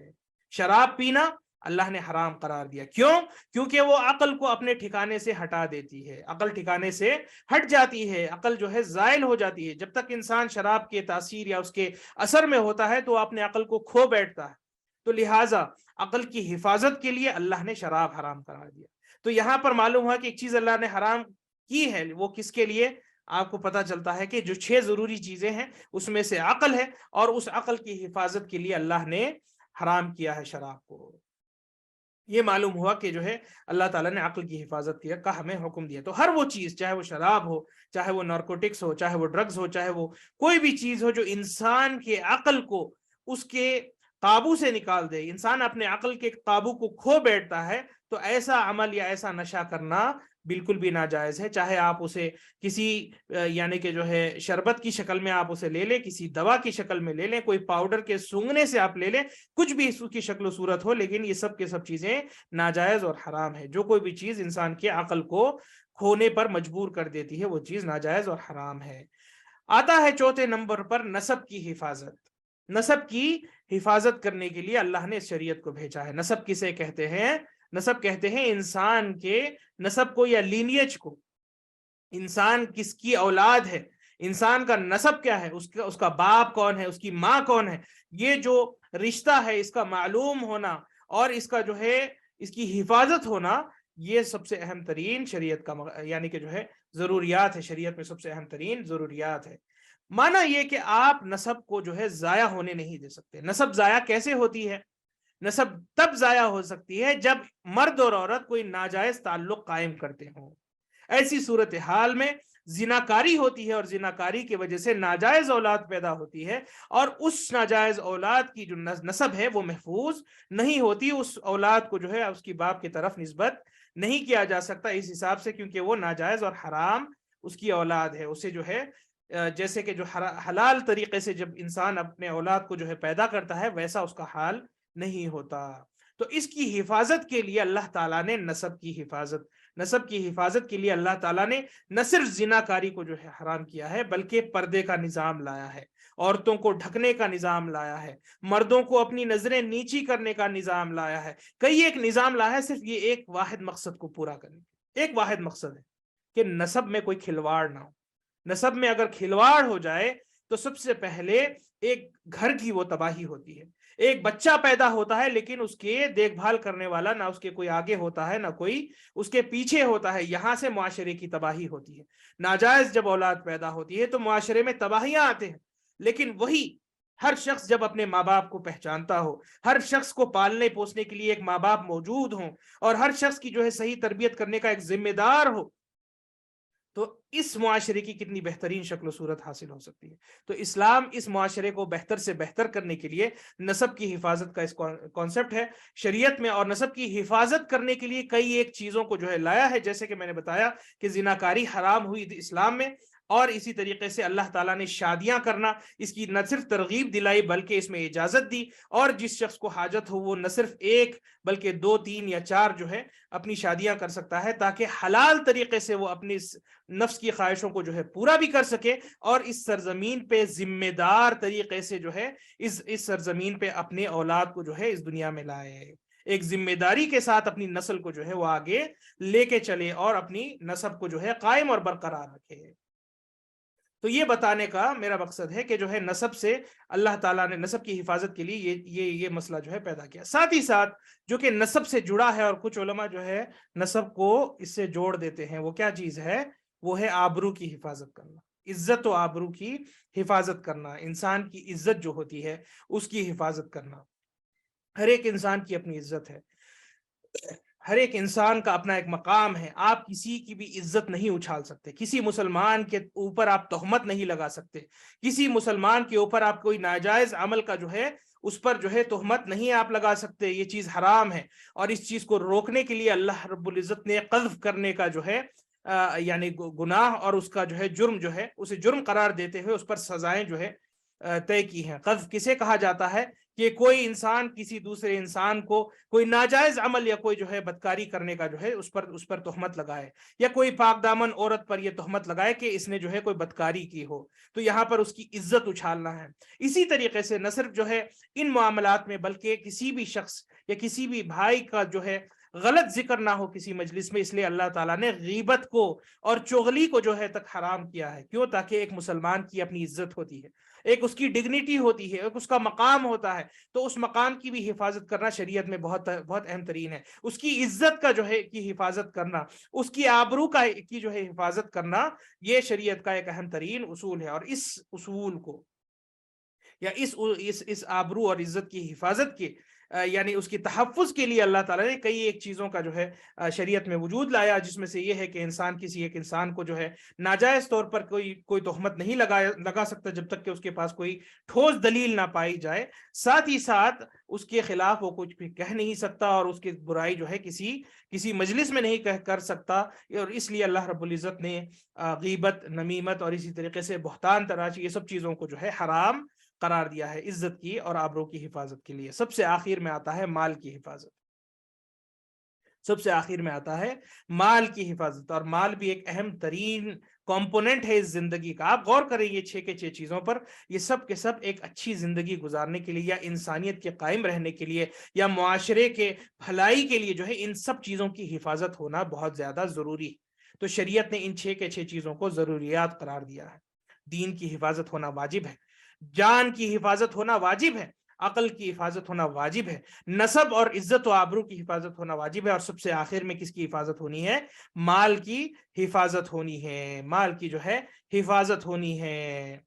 شراب پینا اللہ نے حرام قرار دیا، کیوں؟ کیونکہ وہ عقل کو اپنے ٹھکانے سے ہٹا دیتی ہے، عقل ٹھکانے سے ہٹ جاتی ہے، عقل جو ہے زائل ہو جاتی ہے۔ جب تک انسان شراب کے تاثیر یا اس کے اثر میں ہوتا ہے تو اپنے عقل کو کھو بیٹھتا ہے، تو لہٰذا عقل کی حفاظت کے لیے اللہ نے شراب حرام قرار دیا۔ تو یہاں پر معلوم ہوا کہ ایک چیز اللہ نے حرام کی ہے، وہ کس کے لیے؟ آپ کو پتا چلتا ہے کہ جو 6 ضروری چیزیں ہیں اس میں سے عقل ہے، اور اس عقل کی حفاظت کے لیے اللہ نے حرام کیا ہے شراب کو۔ یہ معلوم ہوا کہ جو ہے اللہ تعالیٰ نے عقل کی حفاظت کا ہمیں حکم دیا۔ تو ہر وہ چیز، چاہے وہ شراب ہو، چاہے وہ نارکوٹکس ہو، چاہے وہ ڈرگز ہو، چاہے وہ کوئی بھی چیز ہو جو انسان کے عقل کو اس کے قابو سے نکال دے، انسان اپنے عقل کے قابو کو کھو بیٹھتا ہے، تو ایسا عمل یا ایسا نشہ کرنا بالکل بھی ناجائز ہے۔ چاہے آپ اسے کسی یعنی کہ جو ہے شربت کی شکل میں آپ اسے لے لیں، کسی دوا کی شکل میں لے لیں، کوئی پاؤڈر کے سونگھنے سے آپ لے لیں، کچھ بھی اس کی شکل و صورت ہو، لیکن یہ سب کے سب چیزیں ناجائز اور حرام ہے۔ جو کوئی بھی چیز انسان کے عقل کو کھونے پر مجبور کر دیتی ہے وہ چیز ناجائز اور حرام ہے۔ آتا ہے چوتھے نمبر پر نسب کی حفاظت۔ نسب کی حفاظت کرنے کے لیے اللہ نے اس شریعت کو بھیجا ہے۔ نسب کسے کہتے ہیں؟ نسب کہتے ہیں انسان کے نسب کو یا لینیج کو، انسان کس کی اولاد ہے، انسان کا نسب کیا ہے، اس کا باپ کون ہے، اس کی ماں کون ہے، یہ جو رشتہ ہے اس کا معلوم ہونا اور اس کا جو ہے اس کی حفاظت ہونا، یہ سب سے اہم ترین شریعت کا یعنی کہ جو ہے ضروریات ہے، شریعت میں سب سے اہم ترین ضروریات ہے۔ مانا یہ کہ آپ نسب کو جو ہے ضائع ہونے نہیں دے سکتے۔ نسب ضائع کیسے ہوتی ہے؟ نسب تب ضائع ہو سکتی ہے جب مرد اور عورت کوئی ناجائز تعلق قائم کرتے ہوں۔ ایسی صورتحال میں زناکاری ہوتی ہے اور زناکاری کی وجہ سے ناجائز اولاد پیدا ہوتی ہے، اور اس ناجائز اولاد کی جو نسب ہے وہ محفوظ نہیں ہوتی، اس اولاد کو جو ہے اس کی باپ کی طرف نسبت نہیں کیا جا سکتا اس حساب سے، کیونکہ وہ ناجائز اور حرام اس کی اولاد ہے۔ اسے جو ہے جیسے کہ جو حلال طریقے سے جب انسان اپنے اولاد کو جو ہے پیدا کرتا ہے ویسا اس کا حال نہیں ہوتا۔ تو اس کی حفاظت کے لیے اللہ تعالیٰ نے نسب کی حفاظت کے لیے اللہ تعالیٰ نے نہ صرف زناکاری کو جو ہے حرام کیا ہے، بلکہ پردے کا نظام لایا ہے، عورتوں کو ڈھکنے کا نظام لایا ہے، مردوں کو اپنی نظریں نیچی کرنے کا نظام لایا ہے، کئی ایک نظام لایا ہے، صرف یہ ایک واحد مقصد کو پورا کرنے، ایک واحد مقصد ہے کہ نسب میں کوئی کھلواڑ نہ ہو۔ نسب میں اگر کھلواڑ ہو جائے تو سب سے پہلے ایک گھر کی وہ تباہی ہوتی ہے۔ ایک بچہ پیدا ہوتا ہے لیکن اس کے دیکھ بھال کرنے والا نہ اس کے کوئی آگے ہوتا ہے نہ کوئی اس کے پیچھے ہوتا ہے، یہاں سے معاشرے کی تباہی ہوتی ہے۔ ناجائز جب اولاد پیدا ہوتی ہے تو معاشرے میں تباہیاں آتے ہیں، لیکن وہی ہر شخص جب اپنے ماں باپ کو پہچانتا ہو، ہر شخص کو پالنے پوسنے کے لیے ایک ماں باپ موجود ہوں، اور ہر شخص کی جو ہے صحیح تربیت کرنے کا ایک ذمہ دار ہو، تو اس معاشرے کی کتنی بہترین شکل و صورت حاصل ہو سکتی ہے۔ تو اسلام اس معاشرے کو بہتر سے بہتر کرنے کے لیے نسب کی حفاظت کا اس کانسیپٹ ہے شریعت میں، اور نسب کی حفاظت کرنے کے لیے کئی ایک چیزوں کو جو ہے لایا ہے، جیسے کہ میں نے بتایا کہ زناکاری حرام ہوئی اسلام میں، اور اسی طریقے سے اللہ تعالیٰ نے شادیاں کرنا اس کی نہ صرف ترغیب دلائی بلکہ اس میں اجازت دی، اور جس شخص کو حاجت ہو وہ نہ صرف ایک بلکہ 2 3 یا 4 جو ہے اپنی شادیاں کر سکتا ہے، تاکہ حلال طریقے سے وہ اپنی نفس کی خواہشوں کو جو ہے پورا بھی کر سکے، اور اس سرزمین پہ ذمہ دار طریقے سے جو ہے اس سرزمین پہ اپنے اولاد کو جو ہے اس دنیا میں لائے، ایک ذمہ داری کے ساتھ اپنی نسل کو جو ہے وہ آگے لے کے چلے اور اپنی نسب کو جو ہے قائم اور برقرار رکھے۔ تو یہ بتانے کا میرا مقصد ہے کہ جو ہے نسب سے اللہ تعالیٰ نے نسب کی حفاظت کے لیے یہ مسئلہ جو ہے پیدا کیا، ساتھ ہی ساتھ جو کہ نسب سے جڑا ہے، اور کچھ علماء جو ہے نسب کو اس سے جوڑ دیتے ہیں، وہ کیا چیز ہے؟ وہ ہے آبرو کی حفاظت کرنا، عزت و آبرو کی حفاظت کرنا، انسان کی عزت جو ہوتی ہے اس کی حفاظت کرنا۔ ہر ایک انسان کی اپنی عزت ہے، ہر ایک انسان کا اپنا ایک مقام ہے، آپ کسی کی بھی عزت نہیں اچھال سکتے، کسی مسلمان کے اوپر آپ تہمت نہیں لگا سکتے، کسی مسلمان کے اوپر آپ کوئی ناجائز عمل کا جو ہے اس پر جو ہے تہمت نہیں آپ لگا سکتے، یہ چیز حرام ہے، اور اس چیز کو روکنے کے لیے اللہ رب العزت نے قذف کرنے کا جو ہے یعنی گناہ اور اس کا جو ہے جرم جو ہے اسے جرم قرار دیتے ہوئے اس پر سزائیں جو ہے طے کی ہیں۔ قذف کسے کہا جاتا ہے؟ کہ کوئی انسان کسی دوسرے انسان کو کوئی ناجائز عمل یا کوئی جو ہے بدکاری کرنے کا جو ہے اس پر تہمت لگائے، یا کوئی پاک دامن عورت پر یہ تہمت لگائے کہ اس نے جو ہے کوئی بدکاری کی ہو، تو یہاں پر اس کی عزت اچھالنا ہے۔ اسی طریقے سے نہ صرف جو ہے ان معاملات میں بلکہ کسی بھی شخص یا کسی بھی بھائی کا جو ہے غلط ذکر نہ ہو کسی مجلس میں، اس لیے اللہ تعالیٰ نے غیبت کو اور چغلی کو جو ہے تک حرام کیا ہے۔ کیوں؟ تاکہ ایک مسلمان کی اپنی عزت ہوتی ہے، ایک اس کی ڈگنیٹی ہوتی ہے، ایک اس کا مقام ہوتا ہے، تو اس مقام کی بھی حفاظت کرنا شریعت میں بہت بہت اہم ترین ہے۔ اس کی عزت کا جو ہے کی حفاظت کرنا، اس کی آبرو کی جو ہے حفاظت کرنا، یہ شریعت کا ایک اہم ترین اصول ہے، اور اس اصول کو یا اس آبرو اور عزت کی حفاظت کے یعنی اس کی تحفظ کے لیے اللہ تعالیٰ نے کئی ایک چیزوں کا جو ہے شریعت میں وجود لایا، جس میں سے یہ ہے کہ انسان کسی ایک انسان کو جو ہے ناجائز طور پر کوئی تہمت نہیں لگا سکتا جب تک کہ اس کے پاس کوئی ٹھوس دلیل نہ پائی جائے، ساتھ ہی ساتھ اس کے خلاف وہ کچھ بھی کہہ نہیں سکتا، اور اس کی برائی جو ہے کسی مجلس میں نہیں کر سکتا، اور اس لیے اللہ رب العزت نے غیبت، نمیمت اور اسی طریقے سے بہتان تراشی، یہ سب چیزوں کو جو ہے حرام قرار دیا ہے عزت کی اور آبرو کی حفاظت کے لیے۔ سب سے آخر میں آتا ہے مال کی حفاظت۔ سب سے آخر میں آتا ہے مال کی حفاظت، اور مال بھی ایک اہم ترین کمپوننٹ ہے اس زندگی کا۔ آپ غور کریں یہ 6 کے 6 چیزوں پر، یہ سب کے سب ایک اچھی زندگی گزارنے کے لیے یا انسانیت کے قائم رہنے کے لیے یا معاشرے کے بھلائی کے لیے جو ہے ان سب چیزوں کی حفاظت ہونا بہت زیادہ ضروری ہے۔ تو شریعت نے ان 6 کے 6 چیزوں کو ضروریات قرار دیا ہے۔ دین کی حفاظت ہونا واجب ہے، جان کی حفاظت ہونا واجب ہے، عقل کی حفاظت ہونا واجب ہے، نسب اور عزت و آبرو کی حفاظت ہونا واجب ہے، اور سب سے آخر میں کس کی حفاظت ہونی ہے؟ مال کی حفاظت ہونی ہے، مال کی جو ہے حفاظت ہونی ہے۔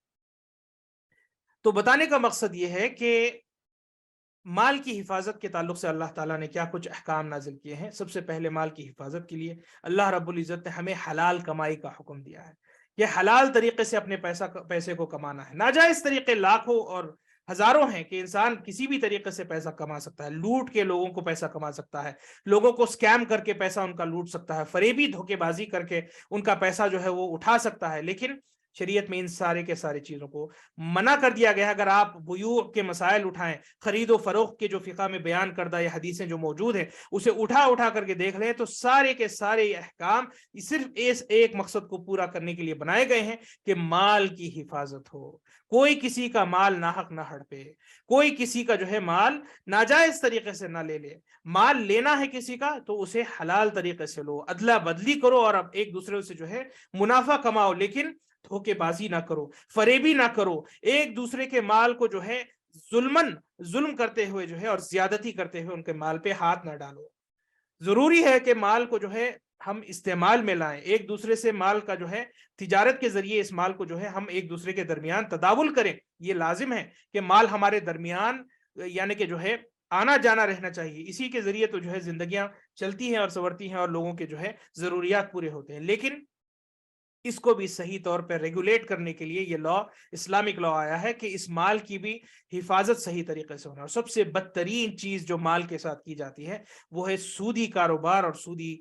تو بتانے کا مقصد یہ ہے کہ مال کی حفاظت کے تعلق سے اللہ تعالیٰ نے کیا کچھ احکام نازل کیے ہیں۔ سب سے پہلے مال کی حفاظت کے لیے اللہ رب العزت نے ہمیں حلال کمائی کا حکم دیا ہے، یہ حلال طریقے سے اپنے پیسے کو کمانا ہے۔ ناجائز طریقے لاکھوں اور ہزاروں ہیں کہ انسان کسی بھی طریقے سے پیسہ کما سکتا ہے، لوٹ کے لوگوں کو پیسہ کما سکتا ہے، لوگوں کو سکیم کر کے پیسہ ان کا لوٹ سکتا ہے، فریبی دھوکے بازی کر کے ان کا پیسہ جو ہے وہ اٹھا سکتا ہے۔ لیکن شریعت میں ان سارے کے سارے چیزوں کو منع کر دیا گیا ہے۔ اگر آپ بیوع کے مسائل اٹھائیں، خرید و فروخت کے جو فقہ میں بیان کردہ یہ حدیثیں جو موجود ہیں اسے اٹھا کر کے دیکھ لیں تو سارے کے سارے یہ احکام صرف اس ایک مقصد کو پورا کرنے کے لیے بنائے گئے ہیں کہ مال کی حفاظت ہو، کوئی کسی کا مال ناحق نہ ہڑپے، کوئی کسی کا جو ہے مال ناجائز طریقے سے نہ لے لے۔ مال لینا ہے کسی کا تو اسے حلال طریقے سے لو، ادلا بدلی کرو اور اب ایک دوسرے سے جو ہے منافع کماؤ، لیکن دھوکے بازی نہ کرو، فریبی نہ کرو، ایک دوسرے کے مال کو جو ہے ظلم کرتے ہوئے جو ہے اور زیادتی کرتے ہوئے ان کے مال پہ ہاتھ نہ ڈالو۔ ضروری ہے کہ مال کو جو ہے ہم استعمال میں لائیں، ایک دوسرے سے مال کا جو ہے تجارت کے ذریعے اس مال کو جو ہے ہم ایک دوسرے کے درمیان تداول کریں۔ یہ لازم ہے کہ مال ہمارے درمیان یعنی کہ جو ہے آنا جانا رہنا چاہیے، اسی کے ذریعے تو جو ہے زندگیاں چلتی ہیں اور سنورتی ہیں اور لوگوں کے جو ہے ضروریات پورے ہوتے ہیں۔ لیکن اس کو بھی صحیح طور پہ ریگولیٹ کرنے کے لیے یہ لا، اسلامک لا آیا ہے کہ اس مال کی بھی حفاظت صحیح طریقے سے ہونا۔ اور سب سے بدترین چیز جو مال کے ساتھ کی جاتی ہے وہ ہے سودی کاروبار اور سودی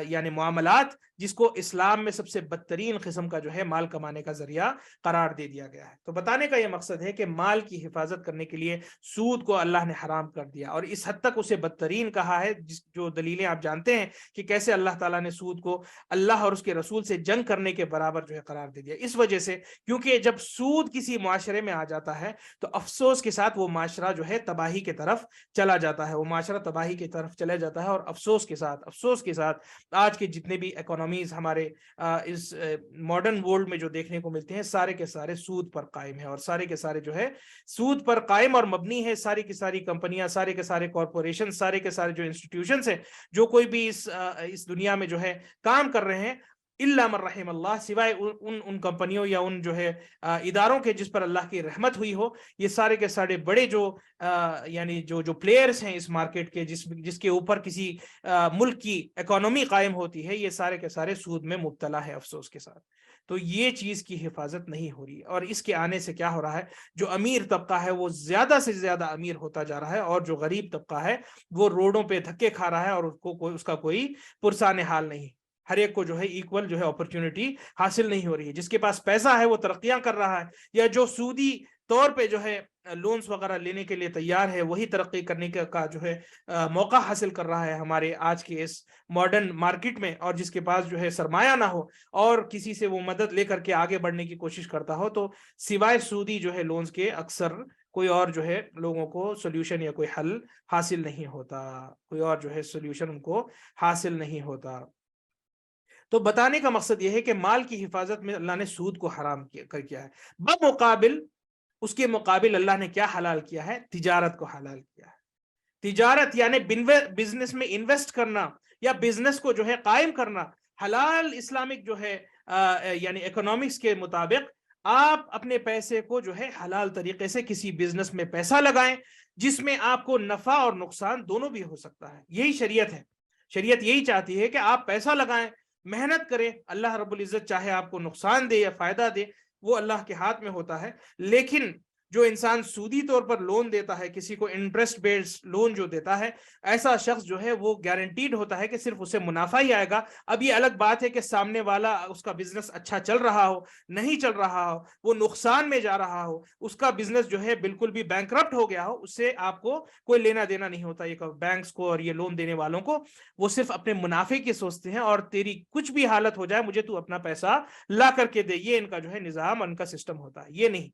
یعنی معاملات، جس کو اسلام میں سب سے بدترین قسم کا جو ہے مال کمانے کا ذریعہ قرار دے دیا گیا ہے۔ تو بتانے کا یہ مقصد ہے کہ مال کی حفاظت کرنے کے لیے سود کو اللہ نے حرام کر دیا، اور اس حد تک اسے بدترین کہا ہے جو دلیلیں آپ جانتے ہیں کہ کیسے اللہ تعالیٰ نے سود کو اللہ اور اس کے رسول سے جنگ کرنے کے برابر جو ہے قرار دے دیا۔ اس وجہ سے کیونکہ جب سود کسی معاشرے میں آ جاتا ہے تو افسوس کے ساتھ وہ معاشرہ جو ہے تباہی کی طرف چلا جاتا ہے، وہ معاشرہ تباہی کی طرف چلا جاتا ہے۔ اور افسوس کے ساتھ آج کے جتنے بھی اکانومیز ہمارے اس ماڈرن ورلڈ میں جو دیکھنے کو ملتے ہیں سارے کے سارے سود پر قائم ہیں، اور سارے کے سارے جو ہے سود پر قائم اور مبنی ہے۔ ساری کی ساری کمپنیاں، سارے کے سارے کارپوریشن، سارے کے سارے جو انسٹیٹیوشنز ہیں، جو کوئی بھی اس دنیا میں جو ہے کام کر رہے ہیں، الا من رحم اللہ، سوائے ان کمپنیوں یا ان جو ہے اداروں کے جس پر اللہ کی رحمت ہوئی ہو، یہ سارے کے سارے بڑے جو یعنی جو پلیئرز ہیں اس مارکیٹ کے، جس کے اوپر کسی ملک کی اکانومی قائم ہوتی ہے، یہ سارے کے سارے سود میں مبتلا ہے افسوس کے ساتھ۔ تو یہ چیز کی حفاظت نہیں ہو رہی، اور اس کے آنے سے کیا ہو رہا ہے، جو امیر طبقہ ہے وہ زیادہ سے زیادہ امیر ہوتا جا رہا ہے، اور جو غریب طبقہ ہے وہ روڈوں پہ دھکے کھا رہا ہے، اور اس کا کوئی پرسان حال نہیں۔ ہر ایک کو جو ہے ایکول جو ہے اپرچونٹی حاصل نہیں ہو رہی ہے۔ جس کے پاس پیسہ ہے وہ ترقیاں کر رہا ہے، یا جو سودی طور پہ جو ہے لونز وغیرہ لینے کے لیے تیار ہے وہی ترقی کرنے کا جو ہے موقع حاصل کر رہا ہے ہمارے آج کے اس ماڈرن مارکیٹ میں۔ اور جس کے پاس جو ہے سرمایہ نہ ہو اور کسی سے وہ مدد لے کر کے آگے بڑھنے کی کوشش کرتا ہو، تو سوائے سودی جو ہے لونز کے اکثر کوئی اور جو ہے لوگوں کو سولوشن یا کوئی حل حاصل نہیں ہوتا، کوئی اور جو ہے سولوشن ان کو حاصل نہیں ہوتا۔ تو بتانے کا مقصد یہ ہے کہ مال کی حفاظت میں اللہ نے سود کو حرام کیا ہے، بمقابل اس کے مقابل اللہ نے کیا حلال کیا ہے؟ تجارت کو حلال کیا ہے۔ تجارت یعنی بزنس میں انویسٹ کرنا یا بزنس کو جو ہے قائم کرنا، حلال اسلامک جو ہے یعنی اکنامکس کے مطابق آپ اپنے پیسے کو جو ہے حلال طریقے سے کسی بزنس میں پیسہ لگائیں جس میں آپ کو نفع اور نقصان دونوں بھی ہو سکتا ہے۔ یہی شریعت ہے، شریعت یہی چاہتی ہے کہ آپ پیسہ لگائیں، محنت کریں، اللہ رب العزت چاہے آپ کو نقصان دے یا فائدہ دے وہ اللہ کے ہاتھ میں ہوتا ہے، لیکن جو انسان سودی طور پر لون دیتا ہے، کسی کو انٹرسٹ بیسڈ لون جو دیتا ہے، ایسا شخص جو ہے وہ گارنٹیڈ ہوتا ہے کہ صرف اسے منافع ہی آئے گا۔ اب یہ الگ بات ہے کہ سامنے والا اس کا بزنس اچھا چل رہا ہو، نہیں چل رہا ہو، وہ نقصان میں جا رہا ہو، اس کا بزنس جو ہے بالکل بھی بینکرپٹ ہو گیا ہو، اس سے آپ کو کوئی لینا دینا نہیں ہوتا یہ بینکس کو اور یہ لون دینے والوں کو۔ وہ صرف اپنے منافع کی سوچتے ہیں، اور تیری کچھ بھی حالت ہو جائے مجھے تو اپنا پیسہ لا کر کے دے، یہ ان کا جو ہے نظام، ان کا سسٹم ہوتا ہے۔ یہ نہیں،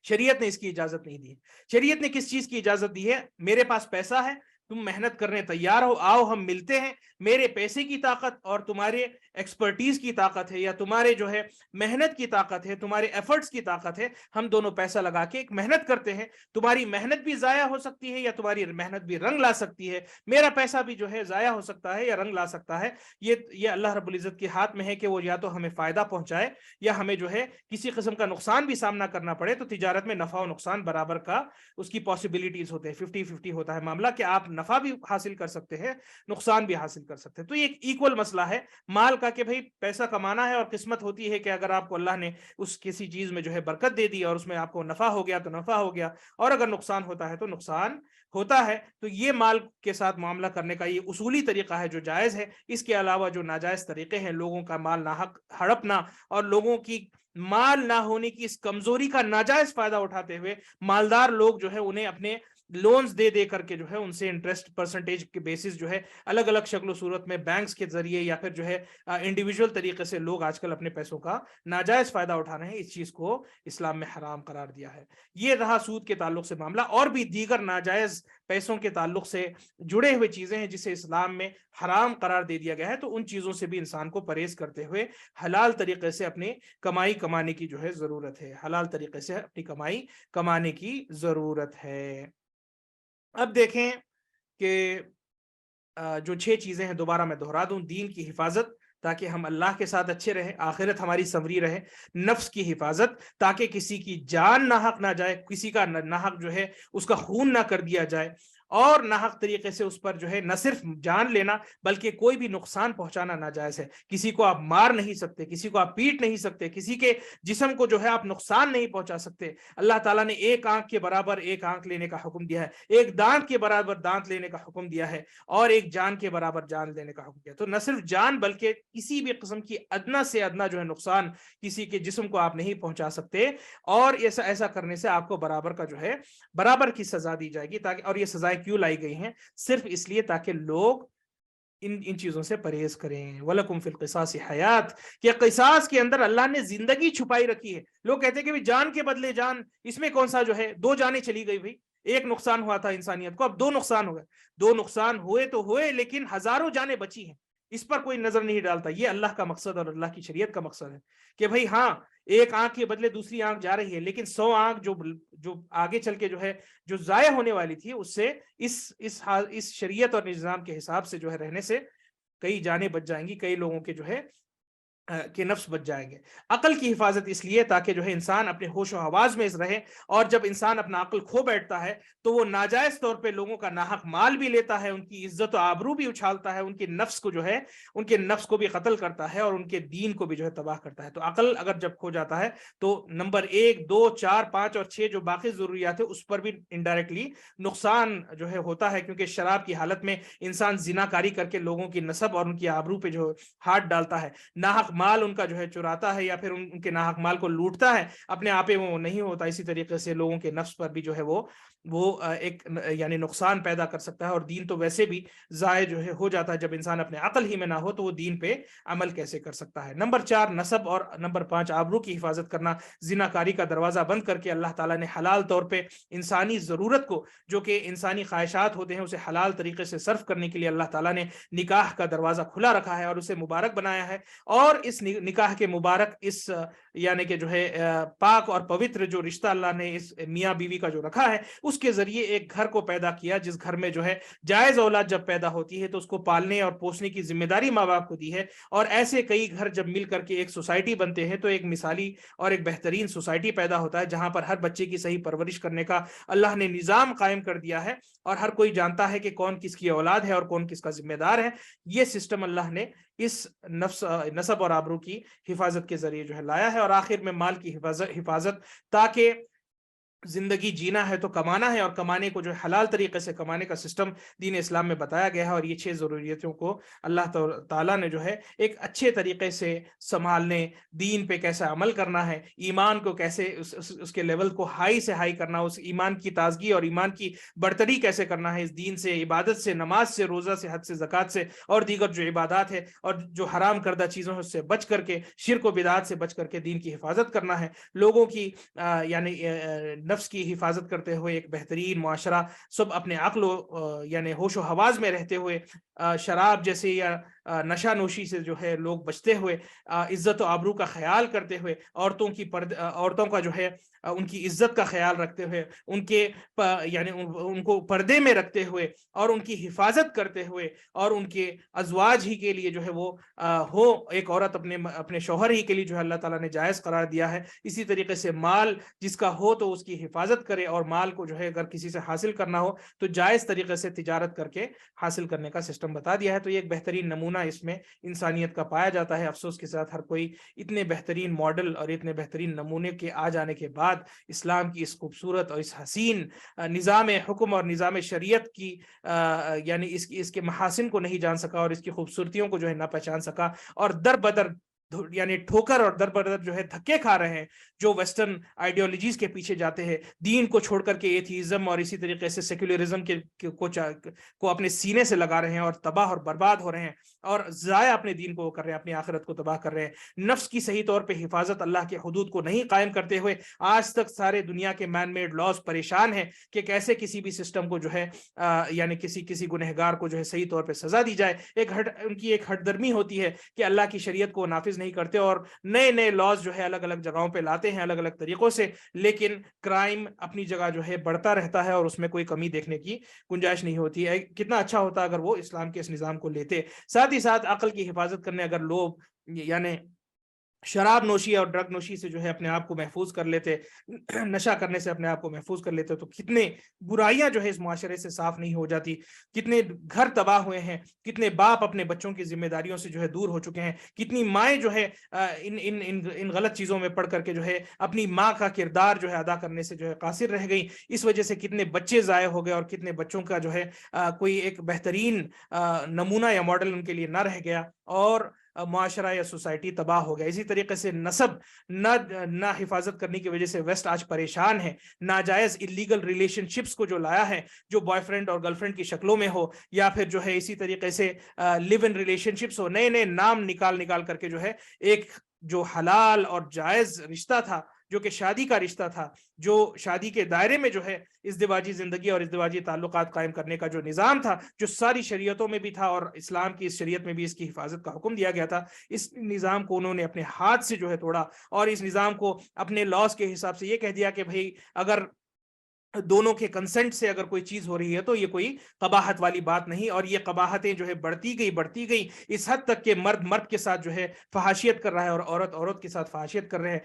شریعت نے اس کی اجازت نہیں دی۔ شریعت نے کس چیز کی اجازت دی ہے؟ میرے پاس پیسہ ہے، تم محنت کرنے تیار ہو، آؤ ہم ملتے ہیں، میرے پیسے کی طاقت اور تمہارے ایکسپرٹیز کی طاقت ہے، یا تمہارے جو ہے محنت کی طاقت ہے، تمہارے ایفرٹس کی طاقت ہے، ہم دونوں پیسہ لگا کے ایک محنت کرتے ہیں۔ تمہاری محنت بھی ضائع ہو سکتی ہے یا تمہاری محنت بھی رنگ لا سکتی ہے، میرا پیسہ بھی جو ہے ضائع ہو سکتا ہے یا رنگ لا سکتا ہے۔ یہ اللہ رب العزت کے ہاتھ میں ہے کہ وہ یا تو ہمیں فائدہ پہنچائے یا ہمیں جو ہے کسی قسم کا نقصان بھی سامنا کرنا پڑے۔ تو تجارت میں نفع و نقصان برابر کا اس کی پاسبلٹیز ہوتے ہیں، 50-50 ہوتا ہے معاملہ، کہ آپ نفع بھی حاصل کر سکتے ہیں، نقصان بھی حاصل کر سکتے ہیں۔ تو یہ ایک ایکول مسئلہ ہے مال کا، کہ بھئی پیسہ کمانا ہے، اور قسمت ہوتی ہے کہ اگر آپ کو اللہ نے اس کسی چیز میں جو ہے برکت دے دی اور اس میں آپ کو نفع ہو گیا تو نفع ہو گیا، اور اگر نقصان ہوتا ہے تو نقصان ہوتا ہے۔ تو یہ مال کے ساتھ معاملہ کرنے کا یہ اصولی طریقہ ہے جو جائز ہے۔ اس کے علاوہ جو ناجائز طریقے ہیں، لوگوں کا مال ناحق ہڑپنا اور لوگوں کی مال نہ ہونے کی اس کمزوری کا ناجائز فائدہ اٹھاتے ہوئے مالدار لوگ جو ہے انہیں اپنے لونز دے دے کر کے جو ہے ان سے انٹرسٹ پرسنٹیج کے بیسس جو ہے الگ الگ شکل و صورت میں بینکس کے ذریعے یا پھر جو ہے انڈیویجول طریقے سے لوگ آج کل اپنے پیسوں کا ناجائز فائدہ اٹھا رہے ہیں۔ اس چیز کو اسلام میں حرام قرار دیا ہے۔ یہ رہا سود کے تعلق سے معاملہ، اور بھی دیگر ناجائز پیسوں کے تعلق سے جڑے ہوئے چیزیں ہیں جسے اسلام میں حرام قرار دے دیا گیا ہے۔ تو ان چیزوں سے بھی انسان کو پرہیز کرتے ہوئے حلال طریقے سے اپنی کمائی کمانے کی جو ہے ضرورت ہے، حلال طریقے سے اپنی کمائی کمانے کی ضرورت ہے۔ اب دیکھیں کہ جو 6 چیزیں ہیں، دوبارہ میں دہرا دوں: دین کی حفاظت تاکہ ہم اللہ کے ساتھ اچھے رہیں، آخرت ہماری سنوری رہے; نفس کی حفاظت تاکہ کسی کی جان ناحق نہ جائے، کسی کا ناحق جو ہے اس کا خون نہ کر دیا جائے، اور ناحق طریقے سے اس پر جو ہے نہ صرف جان لینا بلکہ کوئی بھی نقصان پہنچانا ناجائز ہے۔ کسی کو آپ مار نہیں سکتے، کسی کو آپ پیٹ نہیں سکتے، کسی کے جسم کو جو ہے آپ نقصان نہیں پہنچا سکتے۔ اللہ تعالیٰ نے ایک آنکھ کے برابر ایک آنکھ لینے کا حکم دیا ہے، ایک دانت کے برابر دانت لینے کا حکم دیا ہے، اور ایک جان کے برابر جان لینے کا حکم دیا۔ تو نہ صرف جان بلکہ کسی بھی قسم کی ادنا سے ادنا جو ہے نقصان کسی کے جسم کو آپ نہیں پہنچا سکتے، اور ایسا کرنے سے آپ کو برابر کا جو ہے برابر کی سزا دی جائے گی۔ تاکہ، اور یہ سزائیں کیوں لائی گئی ہیں؟ صرف اس لیے تاکہ لوگ ان چیزوں سے پرہیز کریں۔ وَلَكُمْ فِي الْقِصَاصِ حَيَاتٌ، کہ قصاص کے اندر اللہ نے زندگی چھپائی رکھی ہے۔ لوگ کہتے ہیں کہ بھی جان کے بدلے جان، اس میں کون سا جو ہے، 2 جانیں چلی گئی بھائی، ایک نقصان ہوا تھا انسانیت کو، اب 2 نقصان ہو گئے۔ 2 نقصان ہوئے تو ہوئے، لیکن ہزاروں جانیں بچی ہیں، اس پر کوئی نظر نہیں ڈالتا۔ یہ اللہ کا مقصد اور اللہ کی شریعت کا مقصد ہے کہ بھائی ہاں، ایک آنکھ کے بدلے دوسری آنکھ جا رہی ہے، لیکن 100 آنکھ جو آگے چل کے جو ہے جو ضائع ہونے والی تھی، اس سے اس شریعت اور نظام کے حساب سے جو ہے رہنے سے کئی جانیں بچ جائیں گی، کئی لوگوں کے جو ہے کے نفس بچ جائیں گے۔ عقل کی حفاظت اس لیے تاکہ جو ہے انسان اپنے ہوش و حواس میں رہے، اور جب انسان اپنا عقل کھو بیٹھتا ہے تو وہ ناجائز طور پہ لوگوں کا ناحق مال بھی لیتا ہے، ان کی عزت و آبرو بھی اچھالتا ہے، ان کے نفس کو جو ہے ان کے نفس کو بھی قتل کرتا ہے، اور ان کے دین کو بھی جو ہے تباہ کرتا ہے۔ تو عقل اگر جب کھو جاتا ہے تو نمبر 1، 2، 4، 5 اور 6 جو باقی ضروریات ہے اس پر بھی انڈائریکٹلی نقصان جو ہے ہوتا ہے، کیونکہ شراب کی حالت میں انسان زنا کاری کر کے لوگوں کی نسب اور ان کی آبرو پہ جو ہاتھ ڈالتا ہے، ناحق مال ان کا جو ہے چراتا ہے، یا پھر ان کے ناحق مال کو لوٹتا ہے، اپنے آپ وہ نہیں ہوتا۔ اسی طریقے سے لوگوں کے نفس پر بھی جو ہے وہ ایک یعنی نقصان پیدا کر سکتا ہے، اور دین تو ویسے بھی ضائع جو ہے ہو جاتا ہے۔ جب انسان اپنے عقل ہی میں نہ ہو تو وہ دین پہ عمل کیسے کر سکتا ہے؟ نمبر 4 نسب، اور نمبر 5 آبرو کی حفاظت کرنا۔ زنا کاری کا دروازہ بند کر کے اللہ تعالیٰ نے حلال طور پہ انسانی ضرورت کو، جو کہ انسانی خواہشات ہوتے ہیں، اسے حلال طریقے سے صرف کرنے کے لیے اللہ تعالیٰ نے نکاح کا دروازہ کھلا رکھا ہے اور اسے مبارک بنایا ہے۔ اور اس نکاح کے مبارک اس یعنی کہ جو ہے پاک اور پوتر جو رشتہ اللہ نے اس میاں بیوی کا جو رکھا ہے، اس کے ذریعے ایک گھر کو پیدا کیا، جس گھر میں جو ہے جائز اولاد جب پیدا ہوتی ہے تو اس کو پالنے اور پوسنے کی ذمہ داری ماں باپ کو دی ہے۔ اور ایسے کئی گھر جب مل کر کے ایک سوسائٹی بنتے ہیں تو ایک مثالی اور ایک بہترین سوسائٹی پیدا ہوتا ہے، جہاں پر ہر بچے کی صحیح پرورش کرنے کا اللہ نے نظام قائم کر دیا ہے، اور ہر کوئی جانتا ہے کہ کون کس کی اولاد ہے اور کون کس کا ذمہ دار ہے۔ یہ سسٹم اللہ نے اس نسب اور آبرو کی حفاظت کے ذریعے جو ہے لایا ہے۔ اور آخر میں مال کی حفاظت تاکہ زندگی جینا ہے تو کمانا ہے، اور کمانے کو جو ہے حلال طریقے سے کمانے کا سسٹم دین اسلام میں بتایا گیا ہے، اور یہ 6 ضروریتوں کو اللہ تعالیٰ نے جو ہے ایک اچھے طریقے سے سنبھالنے، دین پہ کیسے عمل کرنا ہے، ایمان کو کیسے اس کے لیول کو ہائی سے ہائی کرنا، اس ایمان کی تازگی اور ایمان کی برتری کیسے کرنا ہے، اس دین سے، عبادت سے، نماز سے، روزہ سے، حج سے، زکوٰۃ سے، اور دیگر جو عبادات ہے اور جو حرام کردہ چیزوں سے بچ کر کے، شرک و بدعات سے بچ کر کے دین کی حفاظت کرنا ہے، لوگوں کی یعنی نفس کی حفاظت کرتے ہوئے ایک بہترین معاشرہ، سب اپنے عقل و یعنی ہوش و حواس میں رہتے ہوئے، شراب جیسے یا نشہ نوشی سے جو ہے لوگ بچتے ہوئے، عزت و آبرو کا خیال کرتے ہوئے، عورتوں کا جو ہے ان کی عزت کا خیال رکھتے ہوئے، ان کے یعنی ان کو پردے میں رکھتے ہوئے، اور ان کی حفاظت کرتے ہوئے، اور ان کے ازواج ہی کے لیے جو ہے وہ ہو، ایک عورت اپنے شوہر ہی کے لیے جو ہے اللہ تعالیٰ نے جائز قرار دیا ہے، اسی طریقے سے مال جس کا ہو تو اس کی حفاظت کرے، اور مال کو جو ہے اگر کسی سے حاصل کرنا ہو تو جائز طریقے سے تجارت کر کے حاصل کرنے کا سسٹم بتا دیا ہے۔ تو یہ ایک بہترین نمونہ اس میں انسانیت کا پایا جاتا ہے۔ افسوس کے ساتھ ہر کوئی اتنے بہترین ماڈل اور اتنے بہترین نمونے کے آ جانے کے بعد اسلام کی اس خوبصورت اور اس حسین نظام حکم اور نظام شریعت کی یعنی اس کے محاسن کو نہیں جان سکا، اور اس کی خوبصورتیوں کو جو ہے نہ پہچان سکا، اور در بدر یعنی ٹھوکر اور در بدر جو ہے دھکے کھا رہے ہیں، جو ویسٹرن آئیڈیالوجیز کے پیچھے جاتے ہیں، دین کو چھوڑ کر کے ایتھیزم اور اسی طریقے سے سیکولرزم کو اپنے سینے سے لگا رہے ہیں، اور تباہ اور برباد ہو رہے ہیں، اور ضائع اپنے دین کو کر رہے ہیں، اپنی آخرت کو تباہ کر رہے ہیں، نفس کی صحیح طور پہ حفاظت، اللہ کے حدود کو نہیں قائم کرتے ہوئے آج تک سارے دنیا کے مین میڈ لاز پریشان ہیں کہ کیسے کسی بھی سسٹم کو جو ہے یعنی کسی گنہگار کو جو ہے صحیح طور پہ سزا دی جائے۔ ان کی ایک ہٹ درمی ہوتی ہے کہ اللہ کی شریعت کو نافذ نہیں کرتے، اور نئے نئے لاز جو ہے الگ الگ جگہوں پہ لاتے ہیں الگ الگ طریقوں سے، لیکن کرائم اپنی جگہ جو ہے بڑھتا رہتا ہے، اور اس میں کوئی کمی دیکھنے کی گنجائش نہیں ہوتی ہے۔ کتنا اچھا ہوتا اگر وہ اسلام کے اس نظام کو لیتے، ساتھ ہی ساتھ عقل کی حفاظت کرنے اگر لوگ یعنی شراب نوشی اور ڈرگ نوشی سے جو ہے اپنے آپ کو محفوظ کر لیتے، نشہ کرنے سے اپنے آپ کو محفوظ کر لیتے، تو کتنے برائیاں جو ہے اس معاشرے سے صاف نہیں ہو جاتی، کتنے گھر تباہ ہوئے ہیں، کتنے باپ اپنے بچوں کی ذمہ داریوں سے جو ہے دور ہو چکے ہیں، کتنی مائیں جو ہے ان غلط چیزوں میں پڑھ کر کے جو ہے اپنی ماں کا کردار جو ہے ادا کرنے سے جو ہے قاصر رہ گئی، اس وجہ سے کتنے بچے ضائع ہو گئے، اور کتنے بچوں کا جو ہے کوئی ایک بہترین نمونہ یا ماڈل ان کے لیے نہ رہ گیا، اور معاشرہ یا سوسائٹی تباہ ہو گیا۔ اسی طریقے سے نسب نہ حفاظت کرنے کی وجہ سے ویسٹ آج پریشان ہے، ناجائز اللیگل ریلیشن شپس کو جو لایا ہے، جو بوائے فرینڈ اور گرل فرینڈ کی شکلوں میں ہو، یا پھر جو ہے اسی طریقے سے لیو ان ریلیشن شپس ہو، نئے نئے نام نکال کر کے جو ہے ایک جو حلال اور جائز رشتہ تھا، جو کہ شادی کا رشتہ تھا، جو شادی کے دائرے میں جو ہے ازدواجی زندگی اور ازدواجی تعلقات قائم کرنے کا جو نظام تھا، جو ساری شریعتوں میں بھی تھا، اور اسلام کی اس شریعت میں بھی اس کی حفاظت کا حکم دیا گیا تھا، اس نظام کو انہوں نے اپنے ہاتھ سے جو ہے توڑا، اور اس نظام کو اپنے لاس کے حساب سے یہ کہہ دیا کہ بھئی اگر دونوں کے کنسنٹ سے اگر کوئی چیز ہو رہی ہے تو یہ کوئی قباحت والی بات نہیں، اور یہ قباحتیں جو ہے بڑھتی گئی اس حد تک کہ مرد کے ساتھ جو ہے فحاشیت کر رہا ہے، اور عورت کے ساتھ فحاشیت کر رہے ہیں۔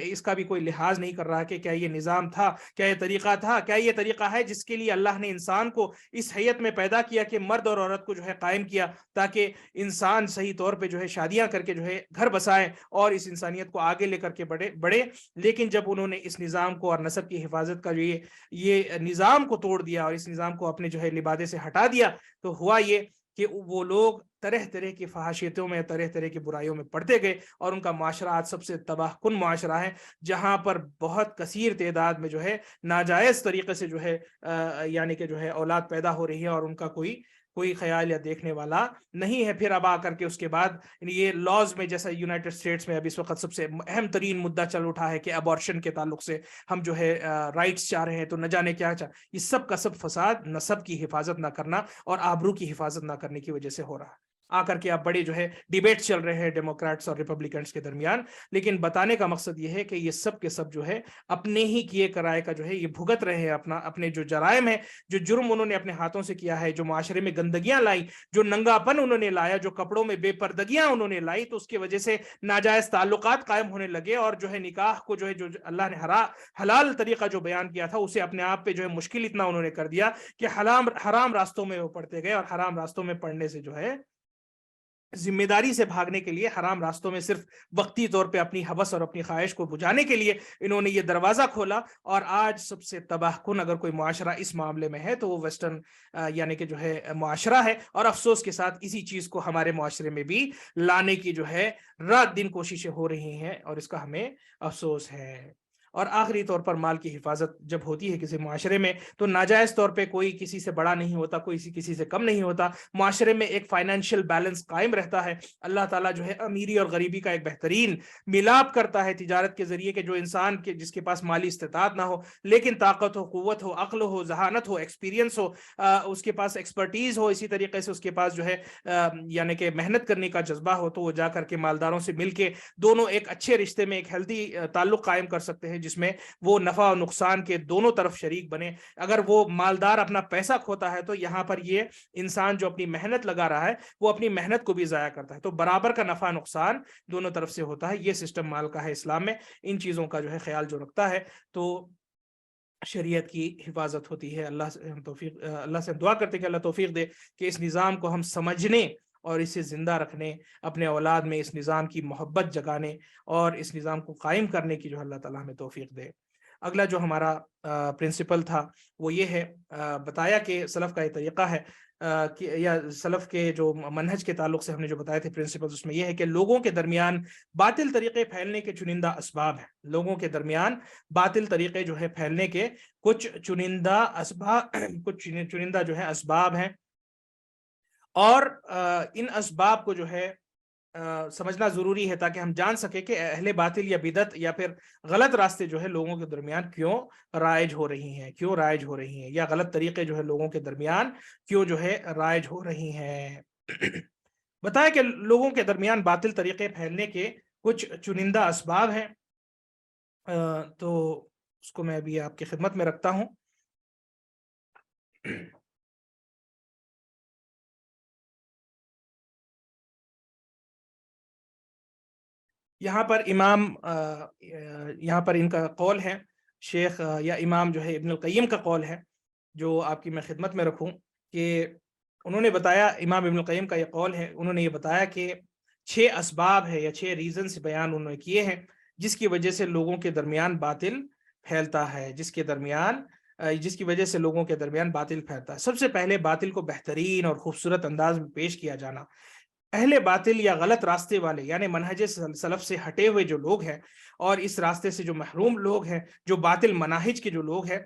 اس کا بھی کوئی لحاظ نہیں کر رہا کہ کیا یہ نظام تھا، کیا یہ طریقہ تھا، کیا یہ طریقہ ہے جس کے لیے اللہ نے انسان کو اس حیت میں پیدا کیا کہ مرد اور عورت کو جو ہے قائم کیا، تاکہ انسان صحیح طور پہ جو ہے شادیاں کر کے جو ہے گھر بسائیں اور اس انسانیت کو آگے لے کر کے بڑھے۔ لیکن جب انہوں نے اس نظام کو اور نسب کی حفاظت کا یہ نظام کو توڑ دیا، اور اس نظام کو اپنے جو ہے لبادے سے ہٹا دیا، تو ہوا یہ کہ وہ لوگ طرح طرح کی فحاشیتوں میں، طرح طرح کی برائیوں میں پڑتے گئے، اور ان کا معاشرہ آج سب سے تباہ کن معاشرہ ہے، جہاں پر بہت کثیر تعداد میں جو ہے ناجائز طریقے سے جو ہے یعنی کہ جو ہے اولاد پیدا ہو رہی ہے، اور ان کا کوئی خیال یا دیکھنے والا نہیں ہے۔ پھر اب آ کر کے اس کے بعد یہ لاز میں، جیسا یونائٹڈ اسٹیٹس میں اب اس وقت سب سے اہم ترین مدعا چل اٹھا ہے کہ ابارشن کے تعلق سے ہم جو ہے رائٹس چاہ رہے ہیں، تو نہ جانے کیا یہ سب کا سب فساد نسب کی حفاظت نہ کرنا اور آبرو کی حفاظت نہ کرنے کی وجہ سے ہو رہا ہے۔ آ کر کے اب بڑے جو ہے ڈیبیٹ چل رہے ہیں ڈیموکریٹس اور ریپبلکنس کے درمیان، لیکن بتانے کا مقصد یہ ہے کہ یہ سب کے سب جو ہے اپنے ہی کیے کرائے کا جو ہے یہ بھگت رہے ہیں، اپنے جو جرائم ہیں، جو جرم انہوں نے اپنے ہاتھوں سے کیا ہے، جو معاشرے میں گندگیاں لائی، جو ننگا پن انہوں نے لایا، جو کپڑوں میں بے پردگیاں انہوں نے لائی، تو اس کی وجہ سے ناجائز تعلقات قائم ہونے لگے، اور جو ہے نکاح کو جو اللہ نے حلال طریقہ جو بیان کیا تھا اسے اپنے آپ پہ جو ہے مشکل اتنا انہوں نے کر دیا کہ حرام راستوں میں وہ پڑتے گئے، اور حرام راستوں میں پڑنے سے جو ہے ذمہ داری سے بھاگنے کے لیے، حرام راستوں میں صرف وقتی طور پہ اپنی حوث اور اپنی خواہش کو بجانے کے لیے انہوں نے یہ دروازہ کھولا. اور آج سب سے تباہ کن اگر کوئی معاشرہ اس معاملے میں ہے تو وہ ویسٹرن یعنی کہ جو ہے معاشرہ ہے. اور افسوس کے ساتھ اسی چیز کو ہمارے معاشرے میں بھی لانے کی جو ہے رات دن کوششیں ہو رہی ہیں، اور اس کا ہمیں افسوس ہے. اور آخری طور پر مال کی حفاظت جب ہوتی ہے کسی معاشرے میں تو ناجائز طور پہ کوئی کسی سے بڑا نہیں ہوتا، کوئی کسی سے کم نہیں ہوتا. معاشرے میں ایک فائنینشیل بیلنس قائم رہتا ہے. اللہ تعالیٰ جو ہے امیری اور غریبی کا ایک بہترین ملاپ کرتا ہے تجارت کے ذریعے، کہ جو انسان کے جس کے پاس مالی استطاعت نہ ہو لیکن طاقت ہو، قوت ہو، عقل ہو، ذہانت ہو، ایکسپیرینس ہو، اس کے پاس ایکسپرٹیز ہو، اسی طریقے سے اس کے پاس جو ہے یعنی کہ محنت کرنے کا جذبہ ہو، تو وہ جا کر کے مالداروں سے مل کے دونوں ایک اچھے رشتے میں ایک ہیلدی تعلق قائم کر سکتے ہیں، جس میں وہ نفع و نقصان کے دونوں طرف شریک بنے. اگر وہ مالدار اپنا پیسہ کھوتا ہے تو یہاں پر یہ انسان جو اپنی محنت لگا رہا ہے وہ اپنی محنت کو بھی ضائع کرتا ہے. تو برابر کا نفع نقصان دونوں طرف سے ہوتا ہے. یہ سسٹم مال کا ہے اسلام میں. ان چیزوں کا جو ہے خیال جو رکھتا ہے تو شریعت کی حفاظت ہوتی ہے. اللہ سے توفیق، اللہ سے دعا کرتے ہیں کہ اللہ توفیق دے کہ اس نظام کو ہم سمجھنے اور اسے زندہ رکھنے، اپنے اولاد میں اس نظام کی محبت جگانے اور اس نظام کو قائم کرنے کی جو اللہ تعالیٰ ہمیں توفیق دے. اگلا جو ہمارا پرنسپل تھا وہ یہ ہے، بتایا کہ سلف کا یہ طریقہ ہے یا سلف کے جو منہج کے تعلق سے ہم نے جو بتائے تھے پرنسپلز، اس میں یہ ہے کہ لوگوں کے درمیان باطل طریقے پھیلنے کے چنندہ اسباب ہیں. لوگوں کے درمیان باطل طریقے جو ہے پھیلنے کے کچھ چنندہ جو ہے اسباب ہیں، اور ان اسباب کو جو ہے سمجھنا ضروری ہے تاکہ ہم جان سکیں کہ اہل باطل یا بدعت یا پھر غلط راستے جو ہے لوگوں کے درمیان کیوں رائج ہو رہی ہیں، یا غلط طریقے جو ہے لوگوں کے درمیان کیوں جو ہے رائج ہو رہی ہیں. بتایا کہ لوگوں کے درمیان باطل طریقے پھیلنے کے کچھ چنندہ اسباب ہیں، تو اس کو میں ابھی آپ کی خدمت میں رکھتا ہوں. یہاں پر ان کا قول ہے، شیخ یا امام جو ہے ابن القیم کا قول ہے جو آپ کی میں خدمت میں رکھوں، کہ انہوں نے بتایا، امام ابن القیم کا یہ قول ہے، انہوں نے یہ بتایا کہ 6 اسباب ہے یا 6 ریزنز بیان انہوں نے کیے ہیں جس کی وجہ سے لوگوں کے درمیان باطل پھیلتا ہے، جس کی وجہ سے لوگوں کے درمیان باطل پھیلتا ہے. سب سے پہلے باطل کو بہترین اور خوبصورت انداز میں پیش کیا جانا. اہل باطل یا غلط راستے والے یعنی منہج سلف سے ہٹے ہوئے جو لوگ ہیں اور اس راستے سے جو محروم لوگ ہیں، جو باطل مناہج کے جو لوگ ہیں،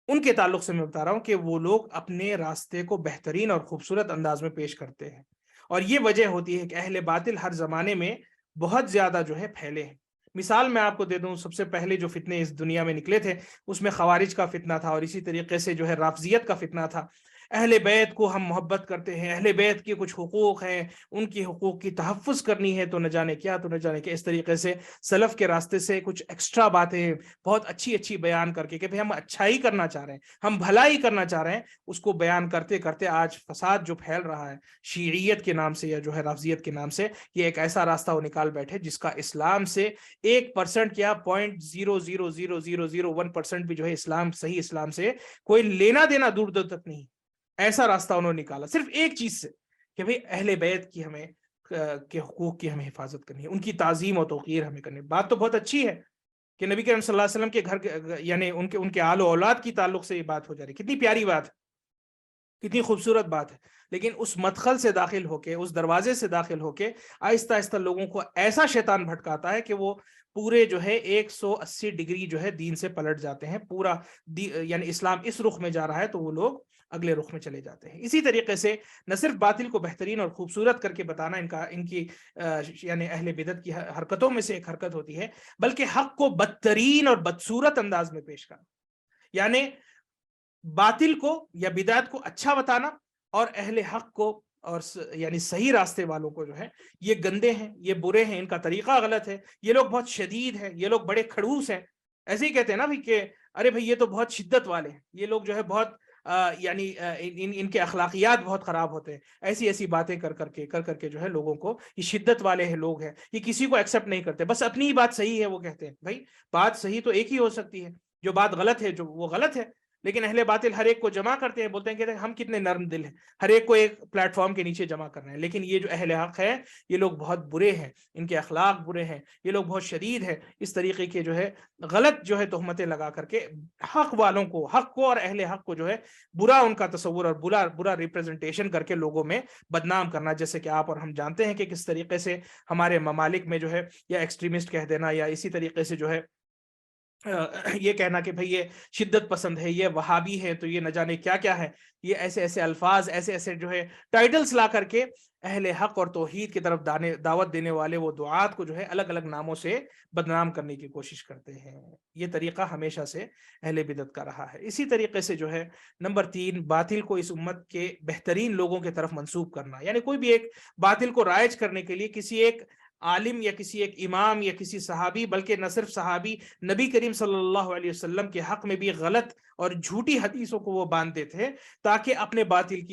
ان کے تعلق سے میں بتا رہا ہوں کہ وہ لوگ اپنے راستے کو بہترین اور خوبصورت انداز میں پیش کرتے ہیں. اور یہ وجہ ہوتی ہے کہ اہل باطل ہر زمانے میں بہت زیادہ جو ہے پھیلے ہیں. مثال میں آپ کو دے دوں، سب سے پہلے جو فتنے اس دنیا میں نکلے تھے اس میں خوارج کا فتنہ تھا، اور اسی طریقے سے جو ہے رافضیت کا فتنہ تھا. اہل بیت کو ہم محبت کرتے ہیں، اہل بیت کے کچھ حقوق ہیں، ان کی حقوق کی تحفظ کرنی ہے، تو نہ جانے کیا اس طریقے سے سلف کے راستے سے کچھ ایکسٹرا باتیں بہت اچھی بیان کر کے کہ ہم اچھائی کرنا چاہ رہے ہیں، ہم بھلائی کرنا چاہ رہے ہیں، اس کو بیان کرتے کرتے آج فساد جو پھیل رہا ہے شیعیت کے نام سے یا جو ہے رافضیت کے نام سے، یہ ایک ایسا راستہ وہ نکال بیٹھے جس کا اسلام سے 1% کیا 0.00001% بھی جو ہے صحیح اسلام سے کوئی لینا دینا دور دور تک نہیں. ایسا راستہ انہوں نے نکالا صرف ایک چیز سے کہ بھئی اہل بیت کی ہمیں کے حقوق کی ہمیں حفاظت کرنی ہے، ان کی تعظیم و توقیر ہمیں کرنی ہے. بات تو بہت اچھی ہے کہ نبی کریم صلی اللہ علیہ وسلم کے گھر یعنی ان کے آل و اولاد کی تعلق سے یہ بات ہو جا رہی، کتنی پیاری بات ہے، کتنی خوبصورت بات ہے. لیکن اس مدخل سے داخل ہو کے، اس دروازے سے داخل ہو کے آہستہ آہستہ لوگوں کو ایسا شیطان بھٹکاتا ہے کہ وہ پورے جو ہے 180 ڈگری جو ہے دین سے پلٹ جاتے ہیں. پورا یعنی اسلام اس رخ میں جا رہا ہے تو وہ لوگ اگلے رخ میں چلے جاتے ہیں. اسی طریقے سے نہ صرف باطل کو بہترین اور خوبصورت کر کے بتانا ان کی یعنی اہل بدعت کی حرکتوں میں سے ایک حرکت ہوتی ہے، بلکہ حق کو بدترین اور بدصورت انداز میں پیش کرنا. یعنی باطل کو یا بدعت کو اچھا بتانا اور اہل حق کو اور یعنی صحیح راستے والوں کو جو ہے یہ گندے ہیں، یہ برے ہیں، ان کا طریقہ غلط ہے، یہ لوگ بہت شدید ہیں، یہ لوگ بڑے کھڑوس ہیں. ایسے ہی کہتے ہیں نا بھی کہ ارے بھائی یہ تو بہت شدت والے ہیں، یہ لوگ جو ہے بہت یعنی ان کے اخلاقیات بہت خراب ہوتے ہیں. ایسی باتیں کر کے جو ہے لوگوں کو یہ شدت والے ہیں لوگ ہیں، یہ کسی کو ایکسپٹ نہیں کرتے، بس اپنی ہی بات صحیح ہے وہ کہتے ہیں. بھائی بات صحیح تو ایک ہی ہو سکتی ہے، جو بات غلط ہے جو وہ غلط ہے. لیکن اہل باطل ہر ایک کو جمع کرتے ہیں، بولتے ہیں کہ ہم کتنے نرم دل ہیں، ہر ایک کو ایک پلیٹ فارم کے نیچے جمع کر رہے ہیں. لیکن یہ جو اہل حق ہے یہ لوگ بہت برے ہیں، ان کے اخلاق برے ہیں، یہ لوگ بہت شدید ہیں، اس طریقے کے جو ہے غلط جو ہے تہمتیں لگا کر کے حق والوں کو، حق کو اور اہل حق کو جو ہے برا ان کا تصور اور برا ریپرزنٹیشن کر کے لوگوں میں بدنام کرنا. جیسے کہ آپ اور ہم جانتے ہیں کہ کس طریقے سے ہمارے ممالک میں جو ہے یا ایکسٹریمسٹ کہہ دینا، یا اسی طریقے سے جو ہے یہ کہنا کہ بھئی یہ شدت پسند ہے، یہ وہابی ہے، تو یہ نہ جانے کیا کیا ہے، یہ ایسے ایسے الفاظ، ایسے ایسے جو ہے ٹائٹلز لا کر کے اہل حق اور توحید کی طرف دعوت دینے والے وہ دعات کو جو ہے الگ الگ ناموں سے بدنام کرنے کی کوشش کرتے ہیں. یہ طریقہ ہمیشہ سے اہل بدعت کا رہا ہے. اسی طریقے سے جو ہے نمبر 3، باطل کو اس امت کے بہترین لوگوں کی طرف منسوب کرنا. یعنی کوئی بھی ایک باطل کو رائج کرنے کے لیے کسی ایک عالم یا کسی ایک امام یا کسی صحابی، بلکہ نہ صرف صحابی، نبی کریم صلی اللہ علیہ وسلم کے حق میں بھی غلط اور جھوٹی حدیثوں کو وہ باندھتے تھے تاکہ اپنے باطل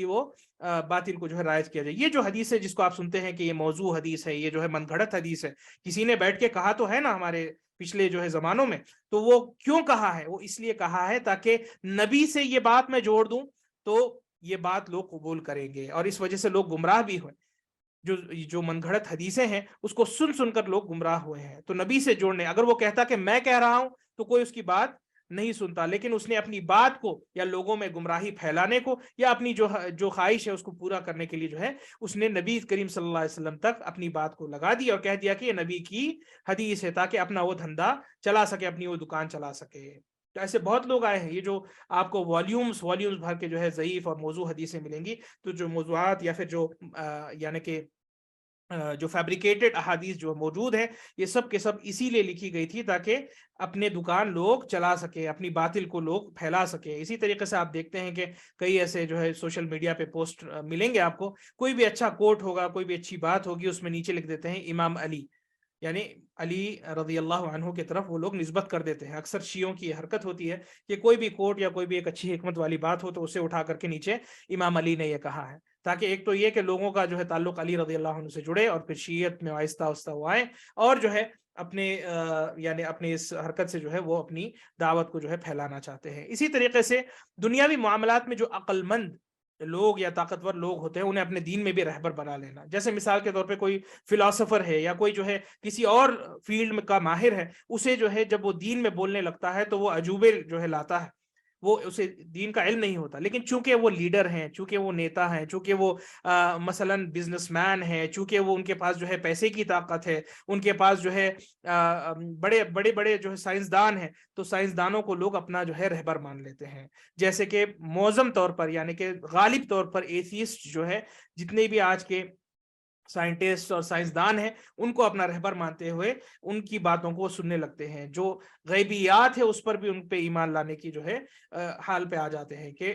کو جو ہے رائج کیا جائے. یہ جو حدیث ہے جس کو آپ سنتے ہیں کہ یہ موضوع حدیث ہے، یہ جو ہے من گھڑت حدیث ہے، کسی نے بیٹھ کے کہا تو ہے نا ہمارے پچھلے جو ہے زمانوں میں، تو وہ کیوں کہا ہے؟ وہ اس لیے کہا ہے تاکہ نبی سے یہ بات میں جوڑ دوں تو یہ بات لوگ قبول کریں گے، اور اس وجہ سے لوگ گمراہ بھی ہوئے. جو من گھڑت حدیثیں ہیں اس کو سن سن کر لوگ گمراہ ہوئے ہیں. تو نبی سے جوڑنے، اگر وہ کہتا کہ میں کہہ رہا ہوں تو کوئی اس کی بات نہیں سنتا، لیکن اس نے اپنی بات کو یا لوگوں میں گمراہی پھیلانے کو یا اپنی جو خواہش ہے اس کو پورا کرنے کے لیے جو ہے اس نے نبی کریم صلی اللہ علیہ وسلم تک اپنی بات کو لگا دی اور کہہ دیا کہ یہ نبی کی حدیث ہے، تاکہ اپنا وہ دھندا چلا سکے، اپنی وہ دکان چلا سکے. تو ایسے بہت لوگ آئے ہیں، یہ جو آپ کو والیومز بھر کے جو ہے ضعیف اور موضوع حدیثیں ملیں گی، تو جو موضوعات یا پھر جو یعنی کہ جو فیبریکیٹڈ احادیث جو موجود ہیں، یہ سب کے سب اسی لیے لکھی گئی تھی تاکہ اپنے دکان لوگ چلا سکے، اپنی باطل کو لوگ پھیلا سکے. اسی طریقے سے آپ دیکھتے ہیں کہ کئی ایسے جو ہے سوشل میڈیا پہ پوسٹ ملیں گے آپ کو، کوئی بھی اچھا کوٹ ہوگا، کوئی بھی اچھی بات ہوگی، اس میں نیچے لکھ دیتے ہیں امام علی، یعنی علی رضی اللہ عنہ کی طرف وہ لوگ نسبت کر دیتے ہیں. اکثر شیعوں کی حرکت ہوتی ہے کہ کوئی بھی کوٹ یا کوئی بھی ایک اچھی حکمت والی بات ہو تو اسے اٹھا کر کے نیچے امام علی نے یہ کہا ہے، تاکہ ایک تو یہ کہ لوگوں کا جو ہے تعلق علی رضی اللہ عنہ سے جڑے، اور پھر شیعت میں آہستہ آہستہ وہ آئے اور جو ہے اپنے یعنی اپنی اس حرکت سے جو ہے وہ اپنی دعوت کو جو ہے پھیلانا چاہتے ہیں. اسی طریقے سے دنیاوی معاملات میں جو عقل مند لوگ یا طاقتور لوگ ہوتے ہیں انہیں اپنے دین میں بھی رہبر بنا لینا. جیسے مثال کے طور پہ کوئی فلاسفر ہے یا کوئی جو ہے کسی اور فیلڈ کا ماہر ہے، اسے جو ہے جب وہ دین میں بولنے لگتا ہے تو وہ عجوبے جو ہے لاتا ہے، وہ اسے دین کا علم نہیں ہوتا. لیکن چونکہ وہ لیڈر ہیں، چونکہ وہ نیتا ہیں، چونکہ وہ مثلا بزنس مین ہیں، چونکہ وہ ان کے پاس جو ہے پیسے کی طاقت ہے، ان کے پاس جو ہے بڑے بڑے بڑے جو ہے سائنسدان ہیں، تو سائنسدانوں کو لوگ اپنا جو ہے رہبر مان لیتے ہیں. جیسے کہ معظم طور پر یعنی کہ غالب طور پر ایتھیسٹ جو ہے، جتنے بھی آج کے سائنٹسٹ اور سائنسدان ہیں، ان کو اپنا رہبر مانتے ہوئے ان کی باتوں کو سننے لگتے ہیں. جو غیبیات ہے اس پر بھی ان پہ ایمان لانے کی جو ہے حال پہ آ جاتے ہیں کہ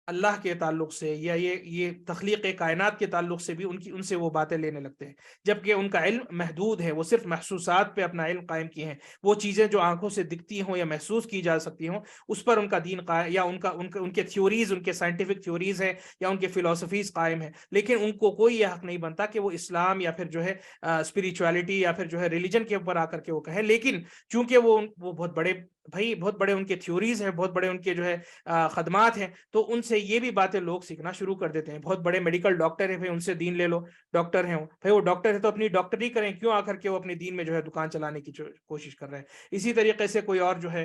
اللہ کے تعلق سے یا یہ تخلیق کائنات کے تعلق سے بھی ان سے وہ باتیں لینے لگتے ہیں، جبکہ ان کا علم محدود ہے. وہ صرف محسوسات پہ اپنا علم قائم کیے ہیں، وہ چیزیں جو آنکھوں سے دکھتی ہوں یا محسوس کی جا سکتی ہوں اس پر ان کا دین یا ان کے تھیوریز، ان کے سائنٹیفک تھیوریز ہیں یا ان کے فلسفیز قائم ہیں. لیکن ان کو کوئی یہ حق نہیں بنتا کہ وہ اسلام یا پھر جو ہے اسپریچویلٹی یا پھر جو ہے ریلیجن کے اوپر آ کر کے وہ کہیں. لیکن چونکہ وہ بہت بڑے ان کے تھیوریز ہیں، بہت بڑے ان کے جو ہے خدمات ہیں، تو ان سے یہ بھی باتیں لوگ سیکھنا شروع کر دیتے ہیں. بہت بڑے میڈیکل ڈاکٹر ہیں، ان سے دین لے لو، ڈاکٹر ہیں وہ ڈاکٹر ہے تو اپنی ڈاکٹری کریں، کیوں آ کر کے وہ اپنے دین میں جو ہے دکان چلانے کی کوشش کر رہے ہیں. اسی طریقے سے کوئی اور جو ہے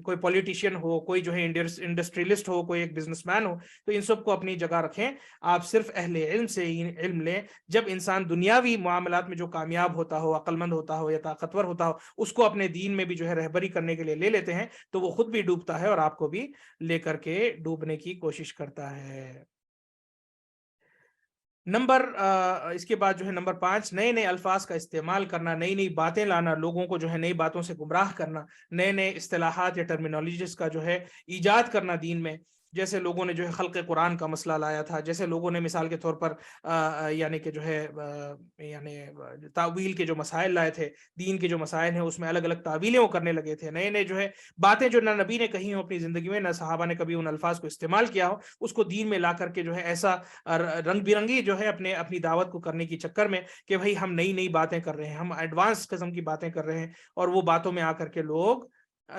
کوئی پولیٹیشین ہو، کوئی جو ہے انڈسٹریلسٹ ہو، کوئی ایک بزنس مین ہو، تو ان سب کو اپنی جگہ رکھیں. آپ صرف اہل علم سے ہی علم لیں. جب انسان دنیاوی معاملات میں جو کامیاب ہوتا ہو، عقل مند ہوتا ہو یا طاقتور ہوتا ہو، اس کو اپنے دین میں بھی جو ہے رہبری کرنے کے لیے لے لیتے ہیں، تو وہ خود بھی ڈوبتا ہے اور آپ کو بھی لے کر کے ڈوبنے کی کوشش کرتا ہے. اس کے بعد جو ہے نمبر 5، نئے نئے الفاظ کا استعمال کرنا، نئی نئی باتیں لانا، لوگوں کو جو ہے نئی باتوں سے گمراہ کرنا، نئے نئے اصطلاحات یا ٹرمینالوجیز کا جو ہے ایجاد کرنا دین میں. جیسے لوگوں نے جو ہے خلق قرآن کا مسئلہ لایا تھا، جیسے لوگوں نے مثال کے طور پر یعنی کہ جو ہے یعنی تعویل کے جو مسائل لائے تھے، دین کے جو مسائل ہیں اس میں الگ الگ تعویلیں وہ کرنے لگے تھے. نئے نئے جو ہے باتیں جو نہ نبی نے کہی ہوں اپنی زندگی میں، نہ صحابہ نے کبھی ان الفاظ کو استعمال کیا ہو، اس کو دین میں لا کر کے جو ہے ایسا رنگ برنگی جو ہے اپنی دعوت کو کرنے کی چکر میں کہ بھئی ہم نئی نئی باتیں کر رہے ہیں، ہم ایڈوانس قسم کی باتیں کر رہے ہیں، اور وہ باتوں میں آ کر کے لوگ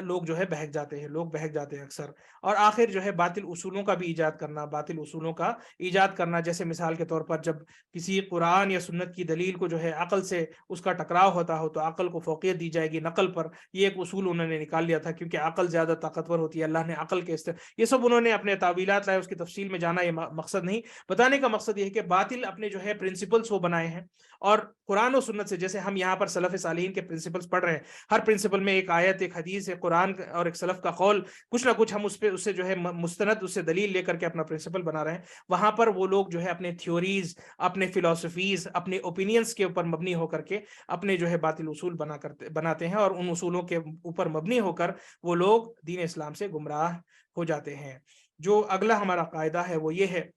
لوگ جو ہے بہک جاتے ہیں، لوگ بہک جاتے ہیں اکثر. اور آخر جو ہے باطل اصولوں کا بھی ایجاد کرنا، باطل اصولوں کا ایجاد کرنا، جیسے مثال کے طور پر جب کسی قرآن یا سنت کی دلیل کو جو ہے عقل سے اس کا ٹکراؤ ہوتا ہو تو عقل کو فوقیت دی جائے گی نقل پر. یہ ایک اصول انہوں نے نکال لیا تھا، کیونکہ عقل زیادہ طاقتور ہوتی ہے، اللہ نے عقل کے یہ سب انہوں نے اپنے تعویلات لائے، اس کی تفصیل میں جانا یہ مقصد نہیں. بتانے کا مقصد یہ ہے کہ باطل اپنے جو ہے پرنسپلز وہ بنائے ہیں، اور قرآن و سنت سے، جیسے ہم یہاں پر سلف صالحین کے پرنسپلز پڑھ رہے ہیں، ہر پرنسپل میں ایک آیت، ایک حدیث، ایک قرآن اور ایک سلف کا قول، کچھ نہ کچھ ہم اس سے جو ہے مستند، اس سے دلیل لے کر کے اپنا پرنسپل بنا رہے ہیں. وہاں پر وہ لوگ جو ہے اپنے تھیوریز، اپنے فلسفیز، اپنے اوپینینز کے اوپر مبنی ہو کر کے اپنے جو ہے باطل اصول بناتے ہیں، اور ان اصولوں کے اوپر مبنی ہو کر وہ لوگ دین اسلام سے گمراہ ہو جاتے ہیں. جو اگلا ہمارا قاعدہ ہے وہ یہ ہے،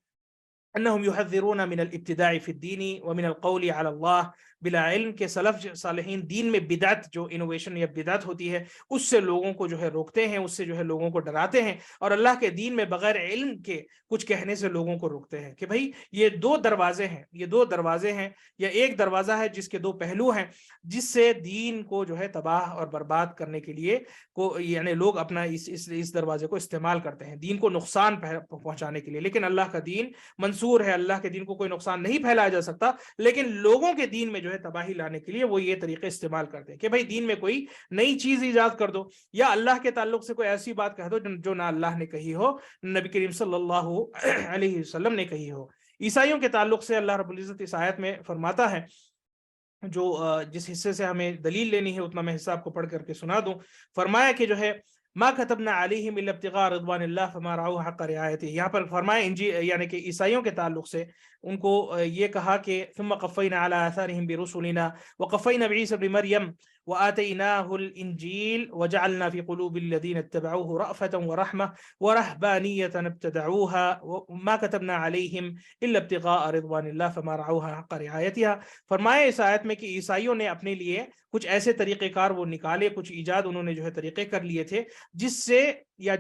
انہم یحذرون من الابتداع فی الدین ومن القول علی اللہ بلا علم، کے سلف صالحین دین میں بدعت، جو انوویشن یا بدعت ہوتی ہے، اس سے لوگوں کو جو ہے روکتے ہیں، اس سے جو ہے لوگوں کو ڈراتے ہیں، اور اللہ کے دین میں بغیر علم کے کچھ کہنے سے لوگوں کو روکتے ہیں کہ بھائی یہ دو دروازے ہیں، یہ دو دروازے ہیں، یا ایک دروازہ ہے جس کے دو پہلو ہیں، جس سے دین کو جو ہے تباہ اور برباد کرنے کے لیے یعنی لوگ اپنا اس دروازے کو استعمال کرتے ہیں دین کو نقصان پہنچانے کے لیے. لیکن اللہ کا دین منصور ہے، اللہ کے دین کو کوئی نقصان نہیں پھیلایا جا سکتا، لیکن لوگوں کے دین میں جو ہے تباہی لانے کے لیے وہ یہ طریقے استعمال کرتے ہیں کہ بھائی دین میں کوئی نئی چیز ایجاد کر دو، یا اللہ کے تعلق سے کوئی ایسی بات کہہ دو جو نہ اللہ نے کہی ہو، نبی کریم صلی اللہ علیہ وسلم نے کہی ہو. عیسائیوں کے تعلق سے اللہ رب العزت اس آیت میں فرماتا ہے، جو جس حصے سے ہمیں دلیل لینی ہے اتنا میں حصہ آپ کو پڑھ کر کے سنا دوں. فرمایا کہ جو ہے ما كتبنا عليهم الا ابتغاء رضوان الله فما رعوه حق رعایته. یہاں پر فرمایا یعنی کہ عیسائیوں کے تعلق سے ان کو یہ کہا کہ ثم قفينا على آثارهم برسلنا وقفينا بعيسى ابن مريم وآتيناه الإنجيل وجعلنا في قلوب الذين اتبعوه رأفة ورحمة ورهبانية ابتدعوها وما كتبنا عليهم إلا ابتغاء رضوان الله فما رعوها حق رعايتها. فرمایا اس آیت میں کہ عیسائیوں نے اپنے لیے کچھ ایسے طریقہ کار وہ نکالے، کچھ ایجاد انہوں نے جو ہے طریقے کر لیے تھے جس سے یا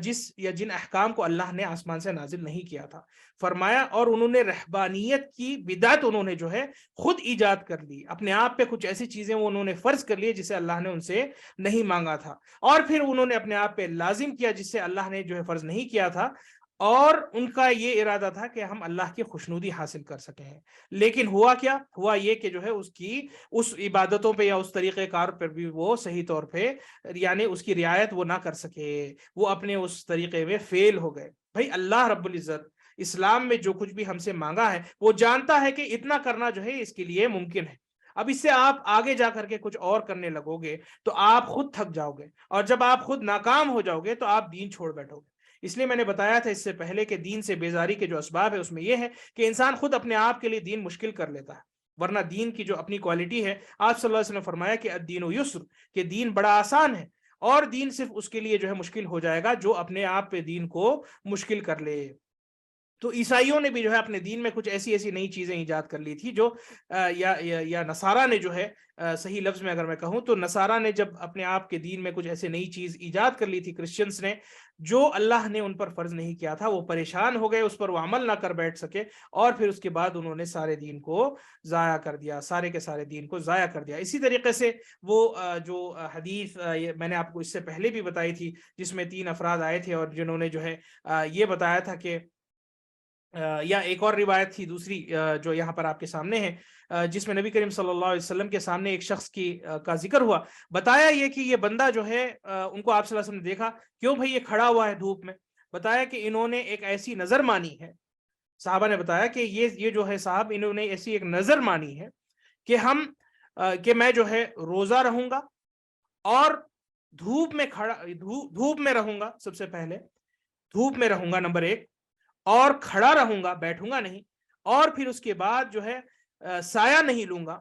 جن احکام کو اللہ نے آسمان سے نازل نہیں کیا تھا. فرمایا اور انہوں نے رہبانیت کی بدعت انہوں نے جو ہے خود ایجاد کر لی، اپنے آپ پہ کچھ ایسی چیزیں وہ انہوں نے فرض کر لی جسے اللہ نے ان سے نہیں مانگا تھا، اور پھر انہوں نے اپنے آپ پہ لازم کیا جس سے اللہ نے جو ہے فرض نہیں کیا تھا، اور ان کا یہ ارادہ تھا کہ ہم اللہ کی خوشنودی حاصل کر سکیں. لیکن ہوا کیا؟ ہوا یہ کہ جو ہے اس عبادتوں پہ یا اس طریقہ کار پر بھی وہ صحیح طور پہ یعنی اس کی رعایت وہ نہ کر سکے، وہ اپنے اس طریقے میں فیل ہو گئے. بھائی اللہ رب العزت اسلام میں جو کچھ بھی ہم سے مانگا ہے وہ جانتا ہے کہ اتنا کرنا جو ہے اس کے لیے ممکن ہے. اب اس سے آپ آگے جا کر کے کچھ اور کرنے لگو گے تو آپ خود تھک جاؤ گے، اور جب آپ خود ناکام ہو جاؤ گے تو آپ دین چھوڑ بیٹھو گے. اس لیے میں نے بتایا تھا اس سے پہلے کہ دین سے بیزاری کے جو اسباب ہے اس میں یہ ہے کہ انسان خود اپنے آپ کے لیے دین مشکل کر لیتا ہے، ورنہ دین کی جو اپنی کوالٹی ہے، آپ صلی اللہ علیہ وسلم نے فرمایا کہ الدین یسر، کہ دین بڑا آسان ہے، اور دین صرف اس کے لیے جو ہے مشکل ہو جائے گا جو اپنے آپ پہ دین کو مشکل کر لے. تو عیسائیوں نے بھی جو ہے اپنے دین میں کچھ ایسی نئی چیزیں ایجاد کر لی تھی جو یا نصارہ نے جو ہے صحیح لفظ میں اگر میں کہوں تو نصارہ نے جب اپنے آپ کے دین میں کچھ ایسے نئی چیز ایجاد کر لی تھی، کرسچنز نے، جو اللہ نے ان پر فرض نہیں کیا تھا، وہ پریشان ہو گئے، اس پر وہ عمل نہ کر بیٹھ سکے، اور پھر اس کے بعد انہوں نے سارے دین کو ضائع کر دیا، سارے کے سارے دین کو ضائع کر دیا. اسی طریقے سے وہ جو حدیث میں نے آپ کو اس سے پہلے بھی بتائی تھی جس میں 3 افراد آئے تھے اور جنہوں نے جو ہے یہ بتایا تھا کہ یا ایک اور روایت تھی دوسری جو یہاں پر آپ کے سامنے ہے، جس میں نبی کریم صلی اللہ علیہ وسلم کے سامنے ایک شخص کا ذکر ہوا. بتایا یہ کہ یہ بندہ جو ہے ان کو آپ صلی اللہ علیہ وسلم نے دیکھا، کیوں بھائی یہ کھڑا ہوا ہے دھوپ میں؟ بتایا کہ انہوں نے ایک ایسی نظر مانی ہے، صحابہ نے بتایا کہ یہ جو ہے صاحب انہوں نے ایسی ایک نظر مانی ہے کہ میں جو ہے روزہ رہوں گا اور دھوپ میں رہوں گا، سب سے پہلے دھوپ میں رہوں گا نمبر 1، اور کھڑا رہوں گا، بیٹھوں گا نہیں، اور پھر اس کے بعد جو ہے سایہ نہیں لوں گا،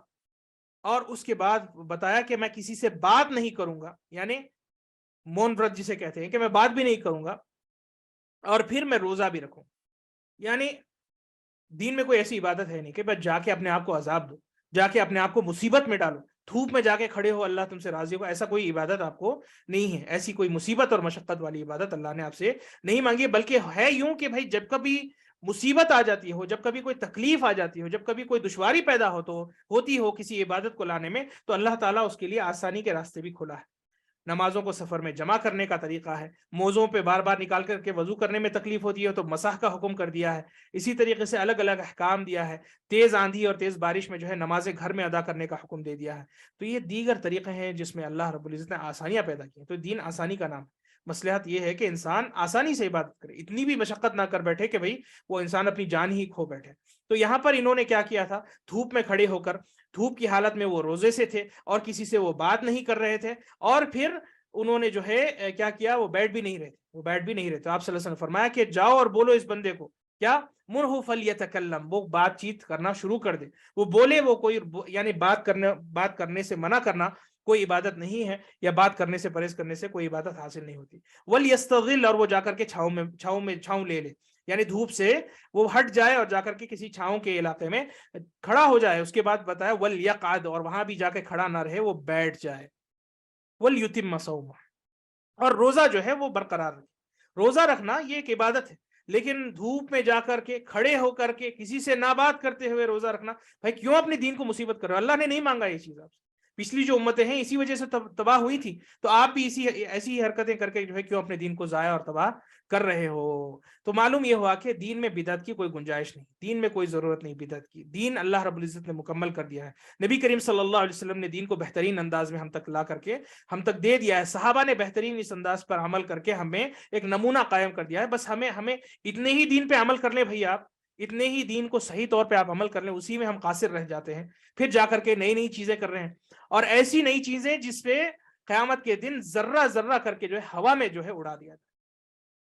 اور اس کے بعد بتایا کہ میں کسی سے بات نہیں کروں گا، یعنی مون ورت جسے کہتے ہیں کہ میں بات بھی نہیں کروں گا، اور پھر میں روزہ بھی رکھوں. یعنی دین میں کوئی ایسی عبادت ہے نہیں کہ بس جا کے اپنے آپ کو عذاب دو، جا کے اپنے آپ کو مصیبت میں ڈالو، دھوپ میں جا کے کھڑے ہو اللہ تم سے راضی ہو، ایسا کوئی عبادت آپ کو نہیں ہے. ایسی کوئی مصیبت اور مشقت والی عبادت اللہ نے آپ سے نہیں مانگی، بلکہ ہے یوں کہ بھائی جب کبھی مصیبت آ جاتی ہو، جب کبھی کوئی تکلیف آ جاتی ہو، جب کبھی کوئی دشواری پیدا ہوتی ہو کسی عبادت کو لانے میں، تو اللہ تعالیٰ اس کے لیے آسانی کے راستے بھی کھلا ہے. نمازوں کو سفر میں جمع کرنے کا طریقہ ہے، موزوں پہ بار بار نکال کر کے وضو کرنے میں تکلیف ہوتی ہے تو مسح کا حکم کر دیا ہے، اسی طریقے سے الگ الگ احکام دیا ہے، تیز آندھی اور تیز بارش میں جو ہے نمازیں گھر میں ادا کرنے کا حکم دے دیا ہے۔ تو یہ دیگر طریقے ہیں جس میں اللہ رب العزت نے آسانیاں پیدا کی ہیں۔ تو دین آسانی کا نام ہے۔ مصلحت یہ ہے کہ انسان آسانی سے عبادت کرے، اتنی بھی مشقت نہ کر بیٹھے کہ بھئی وہ انسان اپنی جان ہی کھو بیٹھے۔ تو یہاں پر انہوں نے کیا کیا تھا، دھوپ میں کھڑے ہو کر، دھوپ کی حالت میں وہ روزے سے تھے اور کسی سے وہ بات نہیں کر رہے تھے، اور پھر انہوں نے جو ہے کیا کیا، وہ بیٹھ بھی نہیں رہے، آپ صلی اللہ علیہ وسلم نے فرمایا کہ جاؤ اور بولو اس بندے کو، کیا مرہ فلیتکلم، وہ بات چیت کرنا شروع کر دے، وہ بولے، وہ کوئی یعنی بات کرنے سے منع کرنا کوئی عبادت نہیں ہے، یا بات کرنے سے پرہیز کرنے سے کوئی عبادت حاصل نہیں ہوتی۔ ولیستظل، اور وہ جا کر کے چھاؤں لے لے، یعنی دھوپ سے وہ ہٹ جائے اور جا کر کے کسی چھاؤں کے علاقے میں کھڑا ہو جائے۔ اس کے بعد بتایا ولیقعد، اور وہاں بھی جا کے کھڑا نہ رہے، وہ بیٹھ جائے۔ ولیتم صومہ، اور روزہ جو ہے وہ برقرار رکھے۔ روزہ رکھنا یہ ایک عبادت ہے، لیکن دھوپ میں جا کر کے، کھڑے ہو کر کے، کسی سے نہ بات کرتے ہوئے روزہ رکھنا، بھائی کیوں اپنے دین کو مصیبت کر رہے ہو؟ اللہ نے نہیں مانگا یہ چیز آپ سے۔ پچھلی جو امتیں ہیں اسی وجہ سے تباہ ہوئی تھی، تو آپ بھی ایسی حرکتیں کر کے جو ہے کیوں اپنے دین کو ضائع اور تباہ کر رہے ہو؟ تو معلوم یہ ہوا کہ دین میں بدعت کی کوئی گنجائش نہیں، دین میں کوئی ضرورت نہیں بدعت کی، دین اللہ رب العزت نے مکمل کر دیا ہے۔ نبی کریم صلی اللہ علیہ وسلم نے دین کو بہترین انداز میں ہم تک لا کر کے ہم تک دے دیا ہے، صحابہ نے بہترین اس انداز پر عمل کر کے ہمیں ایک نمونہ قائم کر دیا ہے۔ بس ہمیں اتنے ہی دین پہ عمل کر لیں بھائی، آپ اتنے ہی دین کو صحیح طور پہ آپ عمل کر لیں، اسی میں ہم قاصر رہ جاتے ہیں، پھر جا کر کے نئی نئی چیزیں کر رہے ہیں، اور ایسی نئی چیزیں جس پہ قیامت کے دن ذرہ ذرہ کر کے جو ہے ہوا میں جو ہے اڑا دیا جائے۔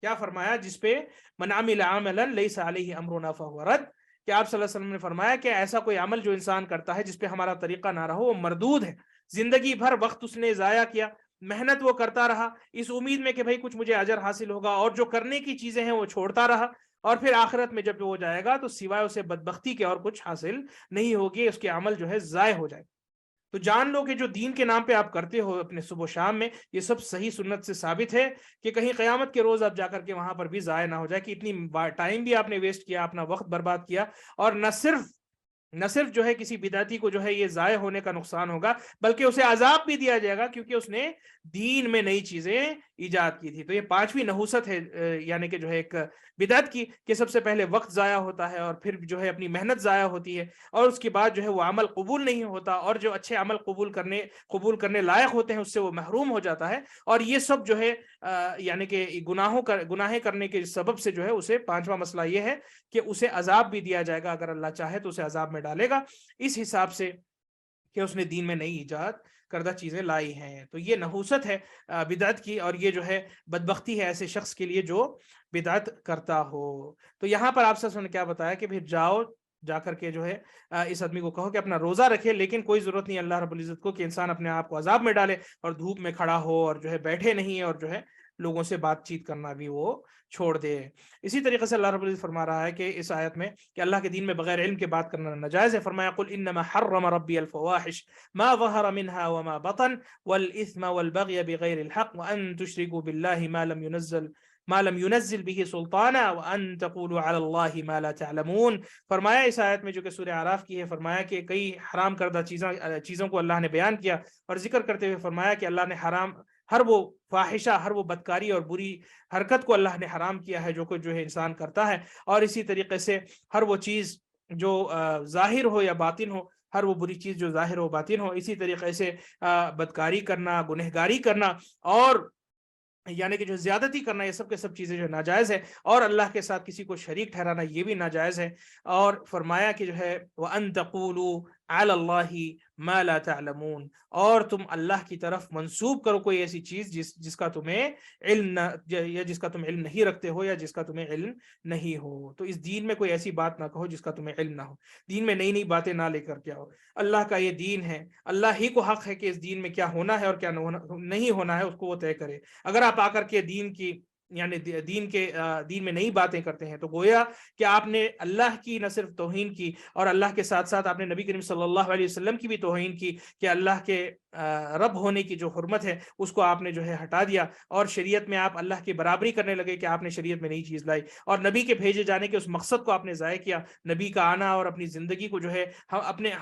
کیا فرمایا؟ جس پہ من عمل عملا لیس علیہ امرنا فہو رد، کہ آپ صلی اللہ علیہ وسلم نے فرمایا کہ ایسا کوئی عمل جو انسان کرتا ہے جس پہ ہمارا طریقہ نہ رہو، وہ مردود ہے۔ زندگی بھر وقت اس نے ضائع کیا، محنت وہ کرتا رہا اس امید میں کہ بھئی کچھ مجھے اجر حاصل ہوگا، اور جو کرنے کی چیزیں ہیں وہ چھوڑتا رہا، اور پھر آخرت میں جب وہ جائے گا تو سوائے اسے بدبختی کے اور کچھ حاصل نہیں ہوگی، اس کے عمل جو ہے ضائع ہو جائے۔ تو جان لو کہ جو دین کے نام پہ آپ کرتے ہو اپنے صبح و شام میں، یہ سب صحیح سنت سے ثابت ہے، کہ کہیں قیامت کے روز آپ جا کر کے وہاں پر بھی ضائع نہ ہو جائے، کہ اتنی ٹائم بھی آپ نے ویسٹ کیا، اپنا وقت برباد کیا، اور نہ صرف جو ہے کسی بدعتی کو جو ہے یہ ضائع ہونے کا نقصان ہوگا، بلکہ اسے عذاب بھی دیا جائے گا، کیونکہ اس نے دین میں نئی چیزیں ایجاد کی تھی۔ تو یہ پانچویں نحوست ہے یعنی کہ جو ہے ایک بدعت کی، کہ سب سے پہلے وقت ضائع ہوتا ہے، اور پھر جو ہے اپنی محنت ضائع ہوتی ہے، اور اس کے بعد جو ہے وہ عمل قبول نہیں ہوتا، اور جو اچھے عمل قبول کرنے لائق ہوتے ہیں اس سے وہ محروم ہو جاتا ہے، اور یہ سب جو ہے یعنی کہ گناہیں کرنے کے سبب سے جو ہے اسے پانچواں مسئلہ یہ ہے کہ اسے عذاب بھی دیا جائے گا، اگر اللہ چاہے تو اسے عذاب میں ڈالے گا، اس حساب سے کہ اس نے دین میں نئی ایجاد کردہ چیزیں لائی ہیں۔ تو یہ نحوست ہے بدعت کی، اور یہ جو ہے بدبختی ہے ایسے شخص کے لیے جو بدعت کرتا ہو۔ تو یہاں پر آپ سے نے کیا بتایا کہ پھر جا کر کے جو ہے اس آدمی کو کہو کہ اپنا روزہ رکھے، لیکن کوئی ضرورت نہیں اللہ رب العزت کو کہ انسان اپنے آپ کو عذاب میں ڈالے اور دھوپ میں کھڑا ہو اور جو ہے بیٹھے نہیں، اور جو ہے لوگوں سے بات چیت کرنا بھی وہ چھوڑ دے۔ اسی طریقے سے اللہ رب العزت فرما رہا ہے کہ اس آیت میں کہ اللہ کے دین میں بغیر علم کے بات کرنا ناجائز ہے۔ فرمایا قل انما حرم ربی الفواحش ما ظهر منها وما بطن والاثم والبغي بغیر الحق وان تشركوا بالله ما لم ينزل به سلطانا وان تقولوا على الله ما لا تعلمون۔ فرمایا اس آیت میں جو کہ سورہ اعراف کی ہے، فرمایا کہ کئی حرام کردہ چیزوں کو اللہ نے بیان کیا، اور ذکر کرتے ہوئے فرمایا کہ اللہ نے حرام ہر وہ فاحشہ، ہر وہ بدکاری اور بری حرکت کو اللہ نے حرام کیا ہے جو ہے انسان کرتا ہے، اور اسی طریقے سے ہر وہ چیز جو ظاہر ہو یا باطن ہو، ہر وہ بری چیز جو ظاہر ہو باطن ہو، اسی طریقے سے بدکاری کرنا، گنہگاری کرنا، اور یعنی کہ جو زیادتی کرنا، یہ سب کے سب چیزیں جو ناجائز ہے، اور اللہ کے ساتھ کسی کو شریک ٹھہرانا یہ بھی ناجائز ہے۔ اور فرمایا کہ جو ہے وَأَن تَقُولُوا عَلَى اللَّهِ مَا لَا تَعْلَمُونَ، اور تم اللہ کی طرف منسوب کرو کوئی ایسی چیز جس کا تمہیں علم یا جس کا تم علم نہیں رکھتے ہو، یا جس کا تمہیں علم نہیں ہو۔ تو اس دین میں کوئی ایسی بات نہ کہو جس کا تمہیں علم نہ ہو، دین میں نئی نئی باتیں نہ لے کر کے آؤ۔ اللہ کا یہ دین ہے، اللہ ہی کو حق ہے کہ اس دین میں کیا ہونا ہے اور کیا نہیں ہونا ہے اس کو وہ طے کرے۔ اگر آپ آ کر کے دین میں نئی باتیں کرتے ہیں تو گویا کہ آپ نے اللہ کی نہ صرف توہین کی، اور اللہ کے ساتھ ساتھ آپ نے نبی کریم صلی اللہ علیہ وسلم کی بھی توہین کی، کہ اللہ کے رب ہونے کی جو حرمت ہے اس کو آپ نے جو ہے ہٹا دیا، اور شریعت میں آپ اللہ کی برابری کرنے لگے کہ آپ نے شریعت میں نئی چیز لائی، اور نبی کے بھیجے جانے کے اس مقصد کو آپ نے ضائع کیا۔ نبی کا آنا اور اپنی زندگی کو جو ہے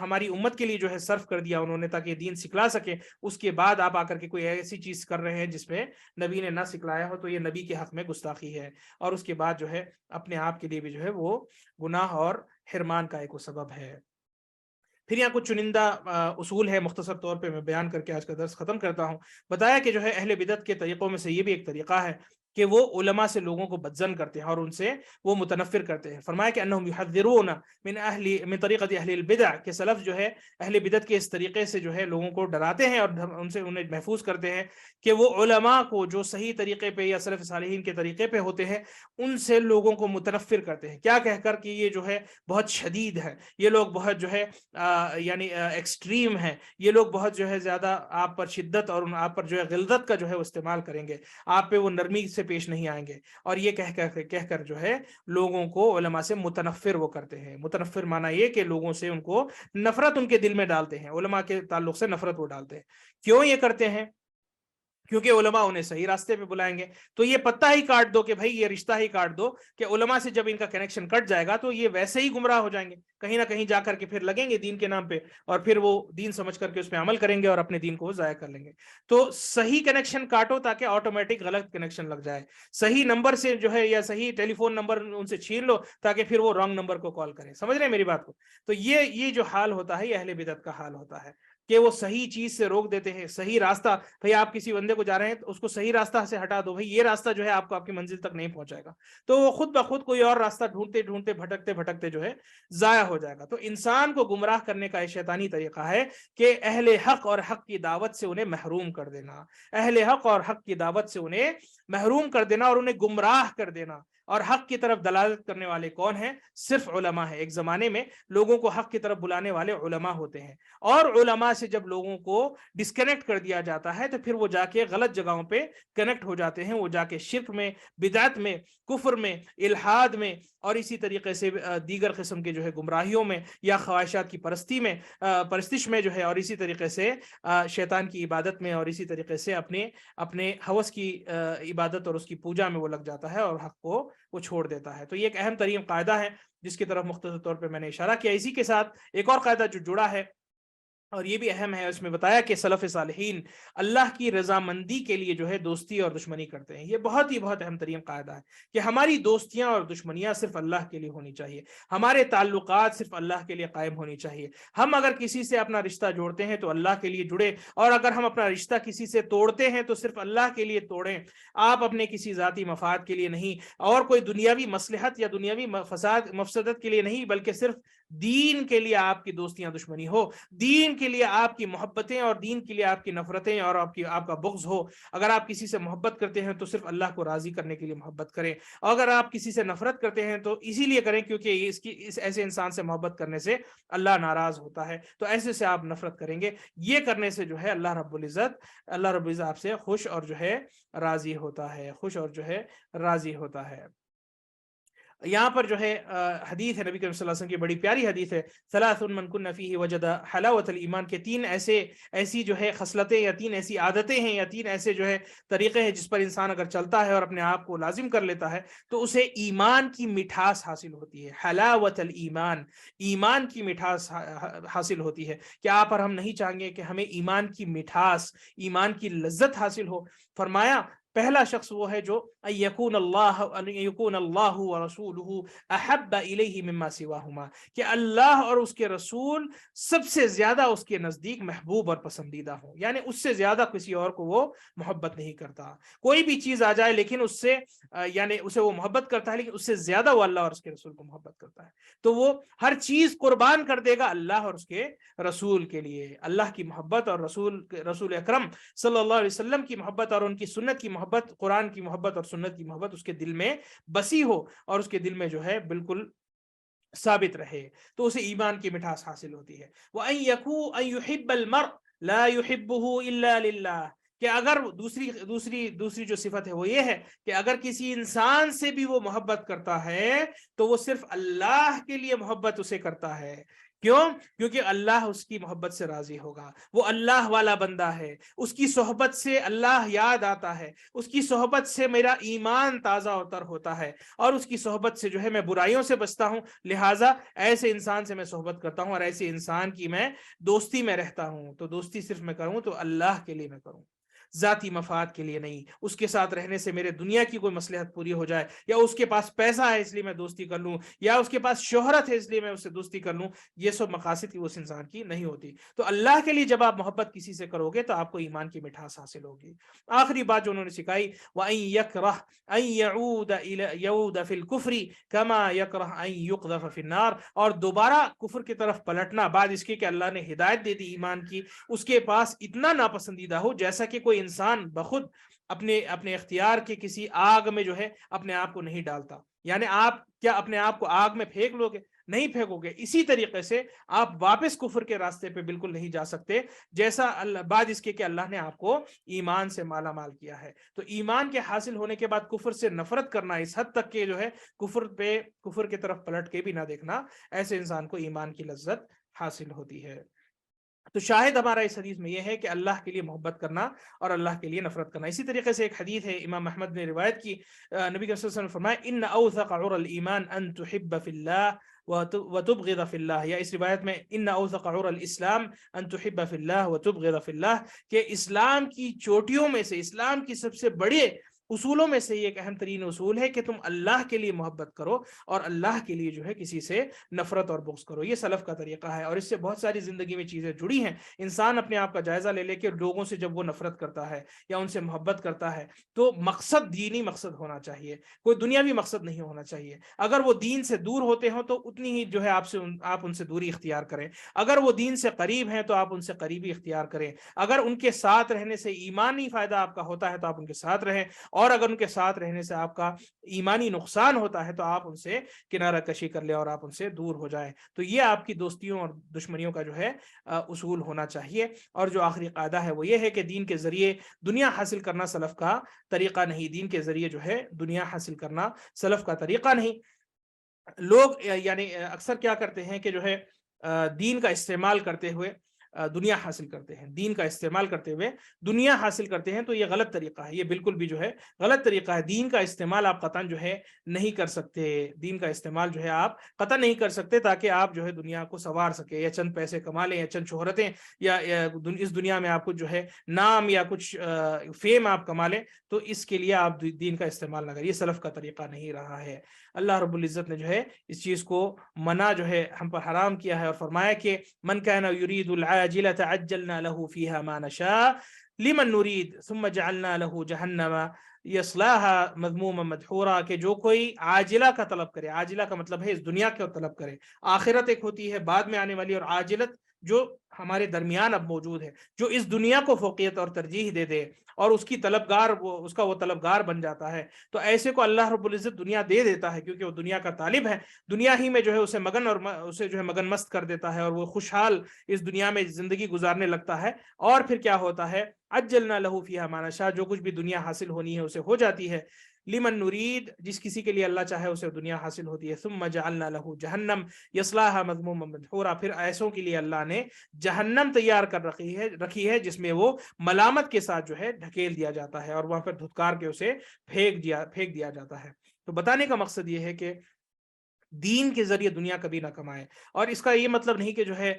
ہماری امت کے لیے جو ہے صرف کر دیا انہوں نے تاکہ دین سکھلا سکے، اس کے بعد آپ آ کر کے کوئی ایسی چیز کر رہے ہیں جس میں نبی نے نہ سکھلایا ہو، تو یہ نبی کے حق میں گستاخی ہے، اور اس کے بعد جو ہے اپنے آپ کے لیے بھی جو ہے وہ گناہ اور حرمان کا ایک سبب ہے۔ پھر یہاں کچھ چنندہ اصول ہے، مختصر طور پہ میں بیان کر کے آج کا درس ختم کرتا ہوں۔ بتایا کہ جو ہے اہل بدعت کے طریقوں میں سے یہ بھی ایک طریقہ ہے کہ وہ علماء سے لوگوں کو بدظن کرتے ہیں اور ان سے وہ متنفر کرتے ہیں۔ فرمایا کہ انہم یحذرون من طریقۃ اہل البدع، کہ سلف جو ہے اہل بدعت کے اس طریقے سے جو ہے لوگوں کو ڈراتے ہیں اور ان سے انہیں محفوظ کرتے ہیں کہ وہ علماء کو جو صحیح طریقے پہ یا سلف صالحین کے طریقے پہ ہوتے ہیں ان سے لوگوں کو متنفر کرتے ہیں، کیا کہہ کر کہ یہ جو ہے بہت شدید ہے، یہ لوگ بہت جو ہے یعنی ایکسٹریم ہے، یہ لوگ بہت جو ہے زیادہ آپ پر شدت اور آپ پر جو ہے غلظت کا جو ہے وہ استعمال کریں گے، آپ پہ وہ نرمی سے پیش نہیں آئیں گے، اور یہ کہہ کر جو ہے لوگوں کو علماء سے متنفر وہ کرتے ہیں۔ متنفر معنی یہ کہ لوگوں سے ان کو نفرت ان کے دل میں ڈالتے ہیں، علماء کے تعلق سے نفرت وہ ڈالتے ہیں۔ کیوں یہ کرتے ہیں؟ کیونکہ علماء انہیں صحیح راستے پہ بلائیں گے، تو یہ پتہ ہی کاٹ دو کہ بھائی یہ رشتہ ہی کاٹ دو کہ علماء سے جب ان کا کنیکشن کٹ جائے گا تو یہ ویسے ہی گمراہ ہو جائیں گے، کہیں نہ کہیں جا کر کے پھر لگیں گے دین کے نام پہ، اور پھر وہ دین سمجھ کر کے اس پہ عمل کریں گے اور اپنے دین کو ضائع کر لیں گے۔ تو صحیح کنیکشن کاٹو تاکہ آٹومیٹک غلط کنیکشن لگ جائے، صحیح نمبر سے جو ہے یا صحیح ٹیلی فون نمبر ان سے چھین لو تاکہ پھر وہ رانگ نمبر کو کال کریں۔ سمجھ رہے ہیں میری بات کو؟ تو یہ جو حال ہوتا ہے یہ اہل بدعت کا حال ہوتا ہے کہ وہ صحیح چیز سے روک دیتے ہیں، صحیح راستہ، بھئی آپ کسی بندے کو جا رہے ہیں تو اس کو صحیح راستہ سے ہٹا دو، بھئی یہ راستہ جو ہے آپ کو آپ کی منزل تک نہیں پہنچائے گا، تو وہ خود بخود کوئی اور راستہ ڈھونڈتے ڈھونڈتے بھٹکتے بھٹکتے جو ہے ضائع ہو جائے گا۔ تو انسان کو گمراہ کرنے کا ایک شیطانی طریقہ ہے کہ اہل حق اور حق کی دعوت سے انہیں محروم کر دینا، اہل حق اور حق کی دعوت سے انہیں محروم کر دینا اور انہیں گمراہ کر دینا۔ اور حق کی طرف دلالت کرنے والے کون ہیں؟ صرف علماء ہیں۔ ایک زمانے میں لوگوں کو حق کی طرف بلانے والے علماء ہوتے ہیں، اور علماء سے جب لوگوں کو ڈسکنیکٹ کر دیا جاتا ہے تو پھر وہ جا کے غلط جگہوں پہ کنیکٹ ہو جاتے ہیں، وہ جا کے شرک میں، بدعت میں، کفر میں، الحاد میں، اور اسی طریقے سے دیگر قسم کے جو ہے گمراہیوں میں یا خواہشات کی پرستش میں جو ہے، اور اسی طریقے سے شیطان کی عبادت میں، اور اسی طریقے سے اپنے ہوس کی عبادت اور اس کی پوجا میں وہ لگ جاتا ہے اور حق کو وہ چھوڑ دیتا ہے۔ تو یہ ایک اہم ترین قاعدہ ہے جس کی طرف مختصر طور پہ میں نے اشارہ کیا۔ اسی کے ساتھ ایک اور قاعدہ جو جڑا ہے اور یہ بھی اہم ہے، اس میں بتایا کہ سلف صالحین اللہ کی رضامندی کے لیے جو ہے دوستی اور دشمنی کرتے ہیں۔ یہ بہت اہم ترین قاعدہ ہے کہ ہماری دوستیاں اور دشمنیاں صرف اللہ کے لیے ہونی چاہیے، ہمارے تعلقات صرف اللہ کے لیے قائم ہونی چاہیے۔ ہم اگر کسی سے اپنا رشتہ جوڑتے ہیں تو اللہ کے لیے جڑے، اور اگر ہم اپنا رشتہ کسی سے توڑتے ہیں تو صرف اللہ کے لیے توڑیں، آپ اپنے کسی ذاتی مفاد کے لیے نہیں، اور کوئی دنیاوی مصلحت یا دنیاوی مفسدت کے لیے نہیں، بلکہ صرف دین کے لیے آپ کی دوستیاں دشمنی ہو، دین کے لیے آپ کی محبتیں اور دین کے لیے آپ کی نفرتیں اور آپ کا بغض ہو۔ اگر آپ کسی سے محبت کرتے ہیں تو صرف اللہ کو راضی کرنے کے لیے محبت کریں، اور اگر آپ کسی سے نفرت کرتے ہیں تو اسی لیے کریں کیونکہ اس ایسے انسان سے محبت کرنے سے اللہ ناراض ہوتا ہے، تو ایسے سے آپ نفرت کریں گے۔ یہ کرنے سے جو ہے اللہ رب العزت آپ سے خوش اور جو ہے راضی ہوتا ہے، خوش اور جو ہے راضی ہوتا ہے۔ یہاں پر جو ہے حدیث ہے نبی کریم صلی اللہ علیہ وسلم کی، بڑی پیاری حدیث ہے، ثلاث من کن فیہ وجد حلاوۃ الایمان، کے تین ایسی جو ہے خصلتیں یا تین ایسی عادتیں ہیں یا تین ایسے جو ہے طریقے ہیں جس پر انسان اگر چلتا ہے اور اپنے آپ کو لازم کر لیتا ہے تو اسے ایمان کی مٹھاس حاصل ہوتی ہے۔ حلاوۃ الایمان، ایمان کی مٹھاس حاصل ہوتی ہے۔ کیا آپ اور ہم نہیں چاہیں گے کہ ہمیں ایمان کی مٹھاس، ایمان کی لذت حاصل ہو؟ فرمایا پہلا شخص وہ ہے جو یکون اللہ ورسولہ احب الیہ مما سواہما، کہ اللہ اور اس کے رسول سب سے زیادہ اس کے نزدیک محبوب اور پسندیدہ ہوں، یعنی اس سے زیادہ کسی اور کو وہ محبت نہیں کرتا۔ کوئی بھی چیز آ جائے لیکن اس سے یعنی اسے وہ محبت کرتا ہے، لیکن اس سے زیادہ وہ اللہ اور اس کے رسول کو محبت کرتا ہے، تو وہ ہر چیز قربان کر دے گا اللہ اور اس کے رسول کے لیے۔ اللہ کی محبت اور رسول اکرم صلی اللہ علیہ وسلم کی محبت اور ان کی سنت کی محبت، قرآن کی محبت اور سنت کی محبت اس کے دل میں بسی ہو اور اس کے دل میں جو ہے بالکل ثابت رہے، تو اسے ایمان کی مٹھاس حاصل ہوتی ہے۔ وَأَن يُحِبَّ الْمَرْءَ لَا يُحِبُّهُ إِلَّا لِلَّهِ، کہ اگر دوسری جو صفت ہے وہ یہ ہے کہ اگر کسی انسان سے بھی وہ محبت کرتا ہے تو وہ صرف اللہ کے لیے محبت اسے کرتا ہے۔ کیوں؟ کیونکہ اللہ اس کی محبت سے راضی ہوگا، وہ اللہ والا بندہ ہے، اس کی صحبت سے اللہ یاد آتا ہے، اس کی صحبت سے میرا ایمان تازہ و تر ہوتا ہے، اور اس کی صحبت سے جو ہے میں برائیوں سے بچتا ہوں۔ لہٰذا ایسے انسان سے میں صحبت کرتا ہوں، اور ایسے انسان کی میں دوستی میں رہتا ہوں۔ تو دوستی صرف میں کروں تو اللہ کے لیے میں کروں، ذاتی مفاد کے لیے نہیں۔ اس کے ساتھ رہنے سے میرے دنیا کی کوئی مصلحت پوری ہو جائے، یا اس کے پاس پیسہ ہے اس لیے میں دوستی کر لوں، یا اس کے پاس شہرت ہے اس لیے میں اس سے دوستی کر لوں، یہ سب مقاصد کی اس انسان کی نہیں ہوتی۔ تو اللہ کے لیے جب آپ محبت کسی سے کرو گے تو آپ کو ایمان کی مٹھاس حاصل ہوگی۔ آخری بات جو انہوں نے سکھائی، وَأَن يَكْرَهَ أَن يَعُودَ فِي الْكُفْرِ كَمَا يَكْرَهُ أَن يُقْذَفَ فِي النَّارِ، اور دوبارہ کفر کی طرف پلٹنا بعد اس کے کہ اللہ نے ہدایت دے دی ایمان کی، اس کے پاس اتنا ناپسندیدہ ہو جیسا کہ کوئی انسان بخود اپنے اختیار کے کسی آگ میں جو ہے اپنے آپ کو نہیں ڈالتا۔ یعنی آپ کیا اپنے آپ کو آگ میں پھینک لو گے؟ نہیں پھینکو گے۔ اسی طریقے سے آپ واپس کفر کے راستے پہ بالکل نہیں جا سکتے، جیسا بعد اس کے کہ اللہ نے آپ کو ایمان سے مالا مال کیا ہے۔ تو ایمان کے حاصل ہونے کے بعد کفر سے نفرت کرنا اس حد تک کہ جو ہے کفر کی طرف پلٹ کے بھی نہ دیکھنا، ایسے انسان کو ایمان کی لذت حاصل ہوتی ہے۔ تو شاہد ہمارا اس حدیث میں یہ ہے کہ اللہ کے لیے محبت کرنا اور اللہ کے لیے نفرت کرنا۔ اسی طریقے سے ایک حدیث ہے، امام احمد نے روایت کی، نبی صلی اللہ علیہ وسلم نے فرمایا ان اوثق عرى الایمان ان تحب فی اللہ وتبغض فی اللہ، یا اس روایت میں ان اوثق عرى الاسلام ان تحب فی اللہ وتبغض فی اللہ، کہ اسلام کی چوٹیوں میں سے، اسلام کی سب سے بڑے اصولوں میں سے یہ ایک اہم ترین اصول ہے کہ تم اللہ کے لیے محبت کرو اور اللہ کے لیے جو ہے کسی سے نفرت اور بغض کرو۔ یہ سلف کا طریقہ ہے، اور اس سے بہت ساری زندگی میں چیزیں جڑی ہیں۔ انسان اپنے آپ کا جائزہ لے کہ لوگوں سے جب وہ نفرت کرتا ہے یا ان سے محبت کرتا ہے تو مقصد دینی مقصد ہونا چاہیے، کوئی دنیاوی مقصد نہیں ہونا چاہیے۔ اگر وہ دین سے دور ہوتے ہوں تو اتنی ہی جو ہے آپ ان سے دوری اختیار کریں، اگر وہ دین سے قریب ہیں تو آپ ان سے قریبی اختیار کریں، اگر ان کے ساتھ رہنے سے ایمانی فائدہ آپ کا ہوتا ہے تو آپ ان کے ساتھ رہیں، اور اگر ان کے ساتھ رہنے سے آپ کا ایمانی نقصان ہوتا ہے تو آپ ان سے کنارہ کشی کر لیں اور آپ ان سے دور ہو جائیں۔ تو یہ آپ کی دوستیوں اور دشمنیوں کا جو ہے اصول ہونا چاہیے۔ اور جو آخری قاعدہ ہے وہ یہ ہے کہ دین کے ذریعے دنیا حاصل کرنا سلف کا طریقہ نہیں، دین کے ذریعے جو ہے دنیا حاصل کرنا سلف کا طریقہ نہیں۔ لوگ یعنی اکثر کیا کرتے ہیں کہ جو ہے دین کا استعمال کرتے ہوئے دنیا حاصل کرتے ہیں، دین کا استعمال کرتے ہوئے دنیا حاصل کرتے ہیں، تو یہ غلط طریقہ ہے، یہ بالکل بھی جو ہے غلط طریقہ ہے۔ دین کا استعمال آپ قطعاً جو ہے نہیں کر سکتے، دین کا استعمال جو ہے آپ قطعاً نہیں کر سکتے تاکہ آپ جو ہے دنیا کو سنوار سکے، یا چند پیسے کما لیں، یا چند شہرتیں، یا اس دنیا میں آپ کچھ جو ہے نام یا کچھ فیم آپ کما لیں، تو اس کے لیے آپ دین کا استعمال نہ کریں۔ یہ سلف کا طریقہ نہیں رہا ہے۔ اللہ رب العزت نے جو ہے اس چیز کو منع جو ہے ہم پر حرام کیا ہے، اور فرمایا کہ من كان يريد العاجلة عجلنا له فيها ما نشاء لمن نريد ثم جعلنا له جہنم یصلاها مذموما مدحورا، کہ جو کوئی عاجلہ کا طلب کرے، عاجلہ کا مطلب ہے اس دنیا کا طلب کرے، آخرت ایک ہوتی ہے بعد میں آنے والی، اور عاجلت جو ہمارے درمیان اب موجود ہے، جو اس دنیا کو فوقیت اور ترجیح دے دے اور اس کی طلبگار اس کا وہ طلبگار بن جاتا ہے، تو ایسے کو اللہ رب العزت دنیا دے دیتا ہے، کیونکہ وہ دنیا کا طالب ہے، دنیا ہی میں جو ہے اسے مگن مست کر دیتا ہے، اور وہ خوشحال اس دنیا میں زندگی گزارنے لگتا ہے۔ اور پھر کیا ہوتا ہے، عجلنا لہ فیہا ما نشاء، جو کچھ بھی دنیا حاصل ہونی ہے اسے ہو جاتی ہے، لمن نرید، جس کسی کے لیے اللہ چاہے اسے دنیا حاصل ہوتی ہے، ثم جعلنا لہ جہنم یصلاها مذموما مدحورا، پھر ایسوں کے لیے اللہ نے جہنم تیار کر رکھی ہے جس میں وہ ملامت کے ساتھ جو ہے ڈھکیل دیا جاتا ہے، اور وہاں پر دھتکار کے اسے پھینک دیا جاتا ہے۔ تو بتانے کا مقصد یہ ہے کہ دین کے ذریعے دنیا کبھی نہ کمائے، اور اس کا یہ مطلب نہیں کہ جو ہے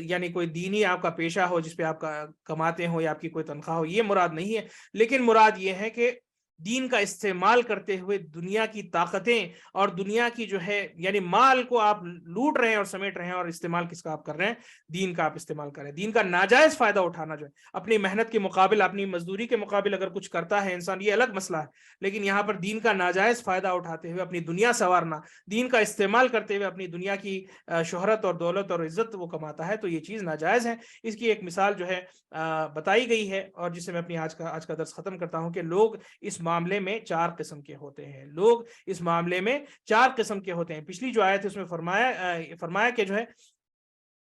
یعنی کوئی دینی آپ کا پیشہ ہو جس پہ آپ کماتے ہو یا آپ کی کوئی تنخواہ ہو، یہ مراد نہیں ہے، لیکن مراد یہ ہے کہ دین کا استعمال کرتے ہوئے دنیا کی طاقتیں اور دنیا کی جو ہے یعنی مال کو آپ لوٹ رہے ہیں اور سمیٹ رہے ہیں، اور استعمال کس کا آپ کر رہے ہیں، دین کا آپ استعمال کریں۔ دین کا ناجائز فائدہ اٹھانا جو ہے اپنی محنت کے مقابل، اپنی مزدوری کے مقابل اگر کچھ کرتا ہے انسان، یہ الگ مسئلہ ہے، لیکن یہاں پر دین کا ناجائز فائدہ اٹھاتے ہوئے اپنی دنیا سنوارنا، دین کا استعمال کرتے ہوئے اپنی دنیا کی شہرت اور دولت اور عزت وہ کماتا ہے، تو یہ چیز ناجائز ہے۔ اس کی ایک مثال جو ہے بتائی گئی ہے، اور جس سے میں اپنی آج کا درس ختم کرتا ہوں، کہ لوگ اس معاملے میں 4 قسم کے ہوتے ہیں، لوگ اس معاملے میں 4 قسم کے ہوتے ہیں۔ پچھلی جو آیت ہے اس میں فرمایا کہ جو ہے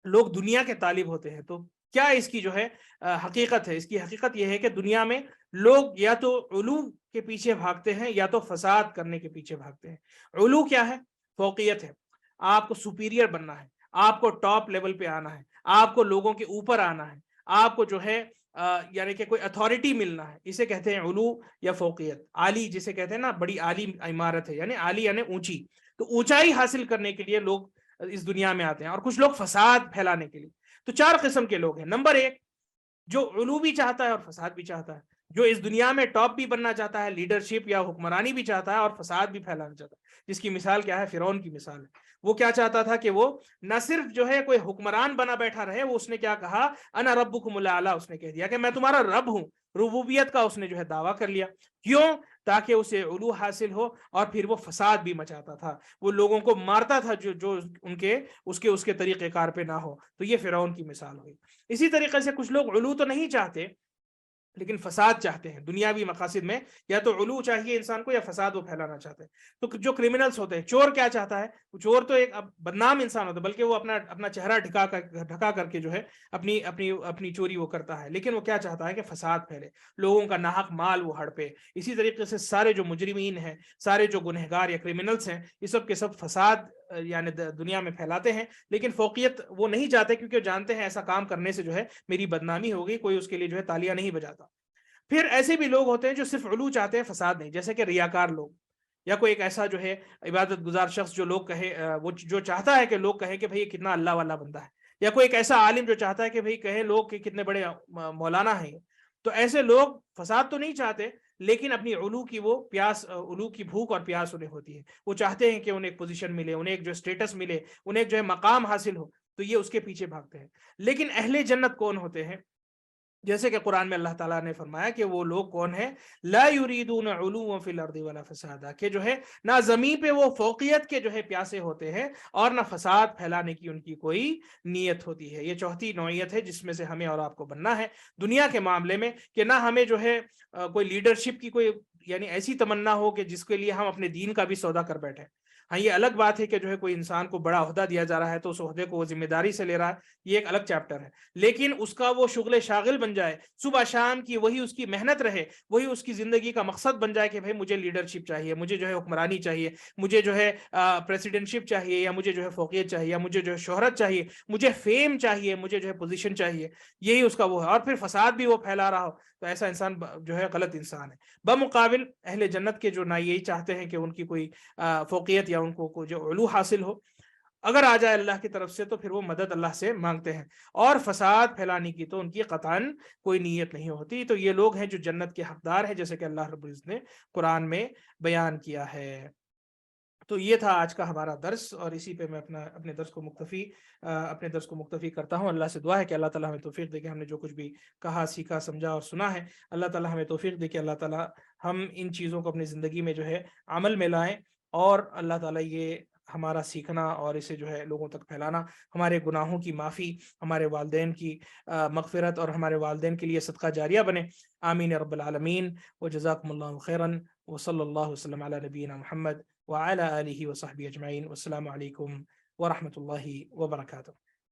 لوگ دنیا کے طالب ہوتے ہیں، تو کیا اس کی جو ہے حقیقت ہے؟ اس کی حقیقت یہ ہے کہ دنیا میں لوگ یا تو علو کے پیچھے بھاگتے ہیں یا تو فساد کرنے کے پیچھے بھاگتے ہیں۔ علو کیا ہے؟ فوقیت ہے، آپ کو سپیریئر بننا ہے، آپ کو ٹاپ لیول پہ آنا ہے، آپ کو لوگوں کے اوپر آنا ہے، آپ کو جو ہے یعنی کہ کوئی اتھارٹی ملنا ہے، اسے کہتے ہیں علو یا فوقیت. عالی جسے کہتے ہیں نا، بڑی عالی عمارت ہے، یعنی عالی یعنی اونچی. تو اونچائی حاصل کرنے کے لیے لوگ اس دنیا میں آتے ہیں، اور کچھ لوگ فساد پھیلانے کے لیے. تو 4 قسم کے لوگ ہیں. نمبر 1، جو علو بھی چاہتا ہے اور فساد بھی چاہتا ہے، جو اس دنیا میں ٹاپ بھی بننا چاہتا ہے، لیڈرشپ یا حکمرانی بھی چاہتا ہے اور فساد بھی پھیلانا چاہتا ہے. جس کی مثال کیا ہے؟ فرعون کی مثال ہے. وہ کیا چاہتا تھا کہ وہ نہ صرف جو ہے کوئی حکمران بنا بیٹھا رہے، وہ اس نے کیا کہا؟ انا ربکم الاعلی، اس نے کہہ دیا کہ میں تمہارا رب ہوں. ربوبیت کا اس نے جو ہے دعویٰ کر لیا. کیوں؟ تاکہ اسے علو حاصل ہو، اور پھر وہ فساد بھی مچاتا تھا، وہ لوگوں کو مارتا تھا جو ان کے اس کے طریقہ کار پہ نہ ہو. تو یہ فرعون کی مثال ہوئی. اسی طریقے سے کچھ لوگ علو تو نہیں چاہتے لیکن فساد چاہتے ہیں دنیاوی مقاصد میں. یا تو علو چاہیے انسان کو، یا فساد وہ پھیلانا چاہتے ہیں. تو جو کرمنلز ہوتے ہیں، چور کیا چاہتا ہے؟ چور تو ایک بدنام انسان ہوتا ہے، بلکہ وہ اپنا چہرہ ڈھکا کر کے جو ہے اپنی چوری وہ کرتا ہے. لیکن وہ کیا چاہتا ہے کہ فساد پھیلے، لوگوں کا ناحق مال وہ ہڑپے. اسی طریقے سے سارے جو مجرمین ہیں، سارے جو گنہگار یا کرمنلز ہیں، یہ سب کے سب فساد یعنی دنیا میں پھیلاتے ہیں. لیکن فوقیت وہ نہیں چاہتے، کیونکہ وہ جانتے ہیں ایسا کام کرنے سے جو ہے میری بدنامی ہوگی، کوئی اس کے لیے جو ہے تالیاں نہیں بجاتا. پھر ایسے بھی لوگ ہوتے ہیں جو صرف علو چاہتے ہیں، فساد نہیں، جیسے کہ ریاکار لوگ، یا کوئی ایک ایسا جو ہے عبادت گزار شخص جو لوگ کہے وہ جو چاہتا ہے کہ لوگ کہیں کہ بھئی یہ کتنا اللہ والا بندہ ہے. یا کوئی ایک ایسا عالم جو چاہتا ہے کہ بھئی کہیں لوگ کہ کتنے بڑے مولانا ہیں. تو ایسے لوگ فساد تو نہیں چاہتے، لیکن اپنی علو کی وہ پیاس، علو کی بھوک اور پیاس انہیں ہوتی ہے. وہ چاہتے ہیں کہ انہیں ایک پوزیشن ملے، انہیں ایک جو اسٹیٹس ملے، انہیں ایک جو ہے مقام حاصل ہو. تو یہ اس کے پیچھے بھاگتے ہیں. لیکن اہل جنت کون ہوتے ہیں؟ جیسے کہ قرآن میں اللہ تعالیٰ نے فرمایا کہ وہ لوگ کون ہیں؟ لا یریدون علوا فی الارض ولا فسادا، کہ جو ہے نہ زمین پہ وہ فوقیت کے جو ہے پیاسے ہوتے ہیں، اور نہ فساد پھیلانے کی ان کی کوئی نیت ہوتی ہے. یہ چوتھی نوعیت ہے جس میں سے ہمیں اور آپ کو بننا ہے دنیا کے معاملے میں، کہ نہ ہمیں جو ہے کوئی لیڈرشپ کی کوئی یعنی ایسی تمنا ہو کہ جس کے لیے ہم اپنے دین کا بھی سودا کر بیٹھے. ہاں، یہ الگ بات ہے کہ جو ہے کوئی انسان کو بڑا عہدہ دیا جا رہا ہے تو اس عہدے کو وہ ذمہ داری سے لے رہا ہے، یہ ایک الگ چیپٹر ہے. لیکن اس کا وہ شغل شاغل بن جائے، صبح شام کی وہی اس کی محنت رہے، وہی اس کی زندگی کا مقصد بن جائے کہ بھائی مجھے لیڈرشپ چاہیے، مجھے جو ہے حکمرانی چاہیے، مجھے جو ہے پریسیڈنٹشپ چاہیے، یا مجھے جو ہے فوقیت چاہیے، یا مجھے جو ہے شہرت چاہیے، مجھے فیم چاہیے، مجھے جو ہے پوزیشن چاہیے. یہی اس کا وہ ہے، اور پھر فساد بھی وہ پھیلا رہا ہو. تو ایسا انسان جو ہے غلط انسان ہے. بمقابل اہل جنت کے جو نہ یہی چاہتے ہیں کہ ان کی کوئی فوقیت یا ان کو جو علو حاصل ہو، اگر آ جائے اللہ کی طرف سے تو پھر وہ مدد اللہ سے مانگتے ہیں. اور فساد پھیلانے کی تو ان کی قطعاً کوئی نیت نہیں ہوتی. تو یہ لوگ ہیں جو جنت کے حقدار ہیں، جیسے کہ اللہ رب العزت نے قرآن میں بیان کیا ہے. تو یہ تھا آج کا ہمارا درس، اور اسی پہ میں اپنے درس کو مکتفی کرتا ہوں. اللہ سے دعا ہے کہ اللہ تعالیٰ ہمیں توفیق دے کہ ہم نے جو کچھ بھی کہا، سیکھا، سمجھا اور سنا ہے، اللہ تعالیٰ ہمیں توفیق دے کہ اللہ تعالیٰ ہم ان چیزوں کو اپنی زندگی میں جو ہے عمل میں لائیں. اور اللہ تعالیٰ یہ ہمارا سیکھنا اور اسے جو ہے لوگوں تک پھیلانا ہمارے گناہوں کی معافی، ہمارے والدین کی مغفرت، اور ہمارے والدین کے لیے صدقہ جاریہ بنے. آمین رب العالمین. وجزاکم اللہ خیرا، وصلی اللہ وسلم علی نبینا محمد وعلى آلہ وصحبہ اجمعین. والسلام علیکم ورحمۃ اللہ وبرکاتہ.